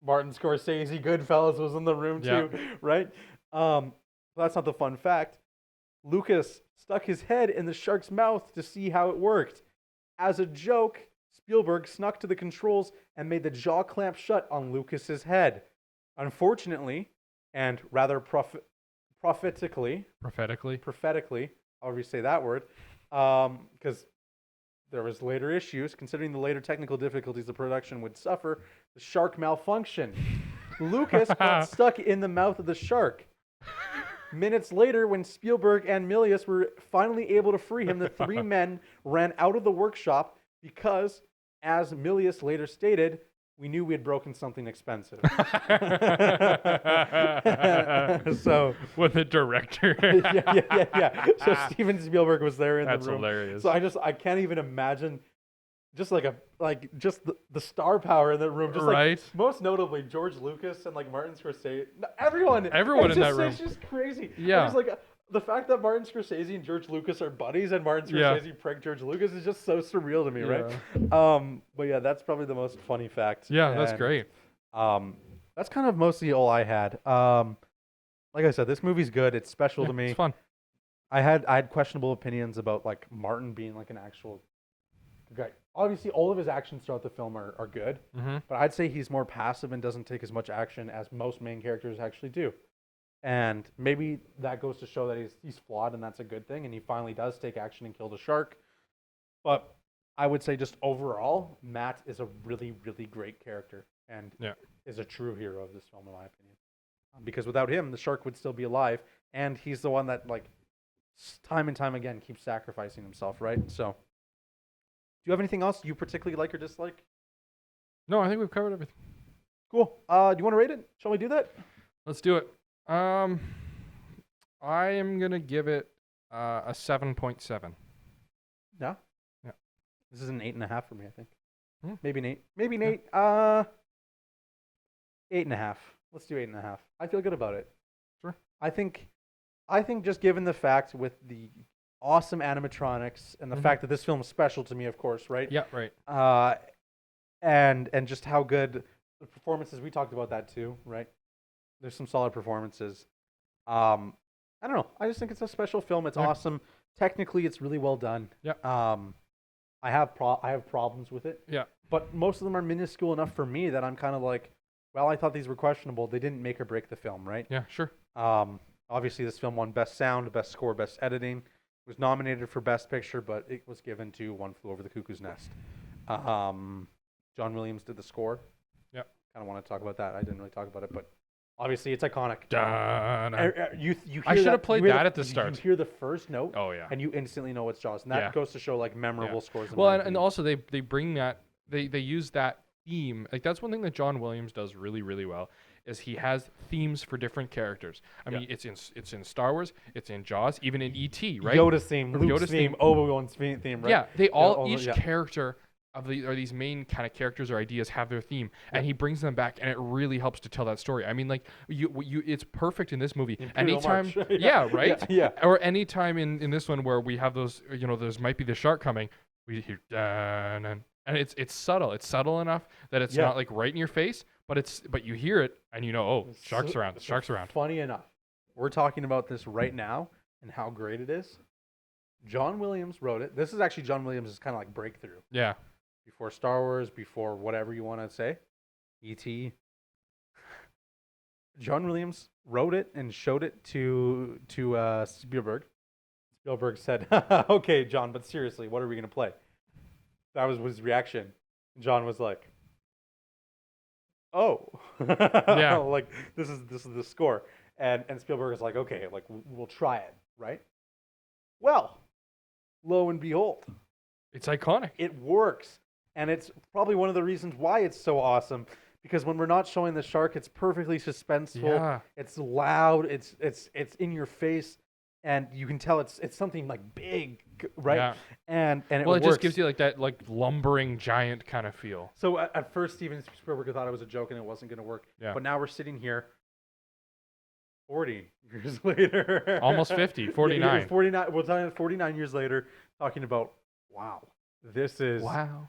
Speaker 1: Martin Scorsese, Goodfellas was in the room too, right? That's not the fun fact. Lucas stuck his head in the shark's mouth to see how it worked. As a joke, Spielberg snuck to the controls and made the jaw clamp shut on Lucas's head. Unfortunately, and rather prophetically, however you say that word, because there was later issues, considering the later technical difficulties the production would suffer, the shark malfunctioned. Lucas got stuck in the mouth of the shark. Minutes later, when Spielberg and Milius were finally able to free him, the 3 men ran out of the workshop because, as Milius later stated, we knew we had broken something expensive. So
Speaker 2: with the director.
Speaker 1: yeah. So Steven Spielberg was there in the room.
Speaker 2: That's hilarious.
Speaker 1: So I can't even imagine just the star power in that room. Just
Speaker 2: right.
Speaker 1: Like, most notably George Lucas and like Martin Scorsese. Everyone in that room. It's just crazy.
Speaker 2: Yeah.
Speaker 1: It's like the fact that Martin Scorsese and George Lucas are buddies and Martin Scorsese pranked George Lucas is just so surreal to me, right? But yeah, that's probably the most funny fact.
Speaker 2: Yeah, that's great.
Speaker 1: That's kind of mostly all I had. like I said, this movie's good. It's special to me.
Speaker 2: It's fun.
Speaker 1: I had questionable opinions about like Martin being like an actual guy. Obviously, all of his actions throughout the film are good,
Speaker 2: Mm-hmm.
Speaker 1: but I'd say he's more passive and doesn't take as much action as most main characters actually do. And maybe that goes to show that he's flawed, and that's a good thing. And he finally does take action and kill the shark. But I would say just overall, Matt is a really, really great character and
Speaker 2: Yeah.
Speaker 1: is a true hero of this film, in my opinion. Because without him, the shark would still be alive, and he's the one that like time and time again keeps sacrificing himself, right? So, do you have anything else you particularly like or dislike?
Speaker 2: No, I think we've covered everything.
Speaker 1: Cool. Do you want to rate it? Shall we do that?
Speaker 2: Let's do it. I am gonna give it a 7.7.
Speaker 1: Yeah.
Speaker 2: Yeah.
Speaker 1: This is an 8.5 for me, I think.
Speaker 2: Hmm.
Speaker 1: Maybe an 8. Maybe an 8. 8.5. Let's do 8.5. I feel good about it.
Speaker 2: Sure.
Speaker 1: I think just given the fact with the awesome animatronics and the
Speaker 2: Mhm.
Speaker 1: fact that this film is special to me, of course, right?
Speaker 2: Yeah, right.
Speaker 1: And just how good the performances, we talked about that too, right? There's some solid performances. I don't know. I just think it's a special film. It's
Speaker 2: Yeah.
Speaker 1: awesome. Technically, it's really well done.
Speaker 2: Yeah.
Speaker 1: I have problems with it.
Speaker 2: Yeah.
Speaker 1: But most of them are minuscule enough for me that I'm kind of like, well, I thought these were questionable. They didn't make or break the film, right?
Speaker 2: Yeah, sure.
Speaker 1: Obviously, this film won Best Sound, Best Score, Best Editing. It was nominated for Best Picture, but it was given to One Flew Over the Cuckoo's Nest. John Williams did the score.
Speaker 2: Yep.
Speaker 1: Kind of want to talk about that. I didn't really talk about it, but obviously it's iconic.
Speaker 2: Dun.
Speaker 1: You hear
Speaker 2: I should have
Speaker 1: that-
Speaker 2: played
Speaker 1: you hear
Speaker 2: that at the start.
Speaker 1: You hear the first note,
Speaker 2: Oh yeah.
Speaker 1: and you instantly know it's Jaws, and that
Speaker 2: Yeah.
Speaker 1: goes to show like memorable
Speaker 2: Yeah.
Speaker 1: scores. In
Speaker 2: Well,
Speaker 1: my
Speaker 2: and
Speaker 1: opinion.
Speaker 2: also they bring that they use that theme. Like that's one thing that John Williams does really really well is he has themes for different characters. I mean, it's in Star Wars, it's in Jaws, even in E.T. Right?
Speaker 1: Yoda's theme, Luke's
Speaker 2: Yoda's
Speaker 1: theme,
Speaker 2: theme.
Speaker 1: Obi-Wan's theme, right?
Speaker 2: Yeah, they all
Speaker 1: Yeah,
Speaker 2: each
Speaker 1: yeah.
Speaker 2: character of these main kind of characters or ideas have their theme, and he brings them back, and it really helps to tell that story. I mean, like you it's perfect in this movie.
Speaker 1: Imperial
Speaker 2: Anytime,
Speaker 1: March.
Speaker 2: yeah, right,
Speaker 1: Yeah.
Speaker 2: Or anytime in this one where we have those, there's might be the shark coming, we hear dun, and it's subtle. It's subtle enough that it's
Speaker 1: Yeah.
Speaker 2: not like right in your face, but you hear it and you know, oh, sharks around,
Speaker 1: So
Speaker 2: sharks around.
Speaker 1: Funny enough, we're talking about this right now and how great it is. John Williams wrote it. This is actually John Williams' kind of like breakthrough.
Speaker 2: Yeah,
Speaker 1: Before Star Wars, before whatever you want to say, E.T. John Williams wrote it and showed it to Spielberg. Spielberg said, "Okay, John, but seriously, what are we gonna play?" That was his reaction. John was like, "Oh,
Speaker 2: Yeah.
Speaker 1: like this is the score." And Spielberg is like, "Okay, like we'll try it, right?" Well, lo and behold,
Speaker 2: it's iconic.
Speaker 1: it works. And it's probably one of the reasons why it's so awesome, because when we're not showing the shark, it's perfectly suspenseful.
Speaker 2: Yeah.
Speaker 1: It's loud. It's in your face, and you can tell it's something like big, right?
Speaker 2: Yeah.
Speaker 1: And it
Speaker 2: Well, it
Speaker 1: works.
Speaker 2: just gives you like that like lumbering giant kind of feel.
Speaker 1: So at first, Steven Spielberg thought it was a joke and it wasn't going to work.
Speaker 2: Yeah.
Speaker 1: But now we're sitting here 40 years later.
Speaker 2: Almost 50,
Speaker 1: Yeah,
Speaker 2: 49.
Speaker 1: 49. We're talking 49 years later, talking about, wow, this is
Speaker 2: Wow.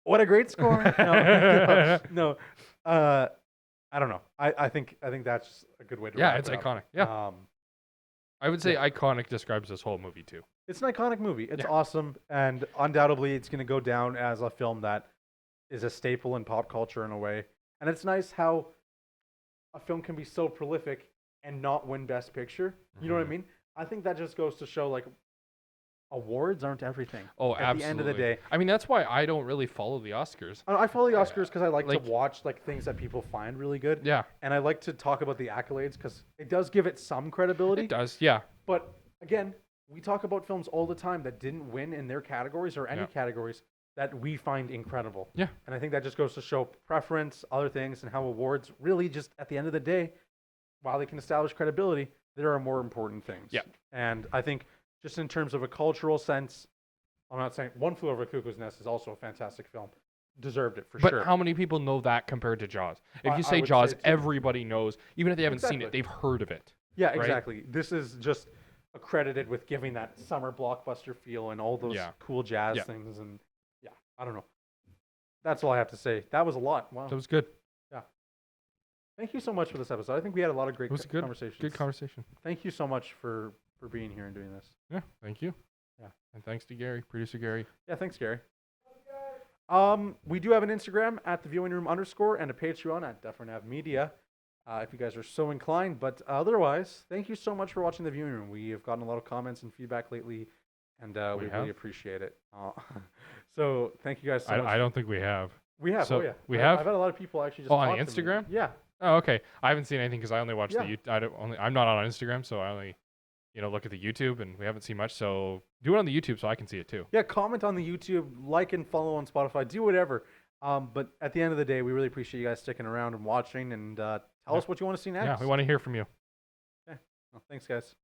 Speaker 1: what a great score. No. I don't know. I think that's a good way to
Speaker 2: Yeah,
Speaker 1: wrap
Speaker 2: it's
Speaker 1: it up.
Speaker 2: iconic. Yeah. I would say iconic describes this whole movie too.
Speaker 1: It's an iconic movie. It's
Speaker 2: Yeah.
Speaker 1: awesome, and undoubtedly, it's going to go down as a film that is a staple in pop culture in a way. And it's nice how a film can be so prolific and not win Best Picture. You know what I
Speaker 2: Mhm.
Speaker 1: mean? I think that just goes to show, like, awards aren't everything.
Speaker 2: Oh,
Speaker 1: At
Speaker 2: absolutely.
Speaker 1: the end of the day,
Speaker 2: I mean, that's why I don't really follow the Oscars.
Speaker 1: I follow the Oscars because I like
Speaker 2: like-
Speaker 1: to watch like things that people find really good,
Speaker 2: Yeah,
Speaker 1: and I like to talk about the accolades because it does give it some credibility.
Speaker 2: it does. Yeah.
Speaker 1: But again, we talk about films all the time that didn't win in their categories or any
Speaker 2: Yeah.
Speaker 1: categories that we find incredible.
Speaker 2: Yeah.
Speaker 1: And I think that just goes to show preference, other things, and how awards really just at the end of the day, while they can establish credibility, there are more important things.
Speaker 2: Yeah.
Speaker 1: And I think just in terms of a cultural sense, I'm not saying One Flew Over the Cuckoo's Nest is also a fantastic film. Deserved it for
Speaker 2: But
Speaker 1: sure.
Speaker 2: how many people know that compared to Jaws? If
Speaker 1: I
Speaker 2: you say
Speaker 1: would
Speaker 2: Jaws,
Speaker 1: say too.
Speaker 2: everybody knows. Even if they haven't seen
Speaker 1: Exactly.
Speaker 2: it, they've heard of it.
Speaker 1: Yeah,
Speaker 2: right?
Speaker 1: exactly. This is just accredited with giving that summer blockbuster feel and all those
Speaker 2: Yeah.
Speaker 1: cool jazz
Speaker 2: Yeah.
Speaker 1: things. And yeah, I don't know. That's all I have to say. That was a lot. Wow.
Speaker 2: That was good.
Speaker 1: Thank you so much for this episode. I think we had a lot of great
Speaker 2: It was a good
Speaker 1: conversations.
Speaker 2: Good conversation.
Speaker 1: Thank you so much for being here and doing this.
Speaker 2: Yeah, thank you.
Speaker 1: Yeah.
Speaker 2: And thanks to Gary, producer Gary.
Speaker 1: Yeah, thanks, Gary. We do have an Instagram at the viewing room _ and a Patreon at Dufferin Ave Media, if you guys are so inclined. But otherwise, thank you so much for watching the viewing room. We have gotten a lot of comments and feedback lately, and we really appreciate it. So thank you guys so much.
Speaker 2: I don't think we have.
Speaker 1: We have.
Speaker 2: So
Speaker 1: Oh yeah,
Speaker 2: we have?
Speaker 1: I've had a lot of people actually just.
Speaker 2: Oh, on
Speaker 1: talk to me.
Speaker 2: Instagram?
Speaker 1: Yeah.
Speaker 2: Oh, okay. I haven't seen anything because I only watch
Speaker 1: Yeah.
Speaker 2: I'm not on Instagram, so I only, look at the YouTube, and we haven't seen much. So do it on the YouTube so I can see it too.
Speaker 1: Yeah, comment on the YouTube, like and follow on Spotify, do whatever. But at the end of the day, we really appreciate you guys sticking around and watching, and tell us what you want to see next.
Speaker 2: Yeah, we want to hear from you.
Speaker 1: Okay. Well, thanks, guys.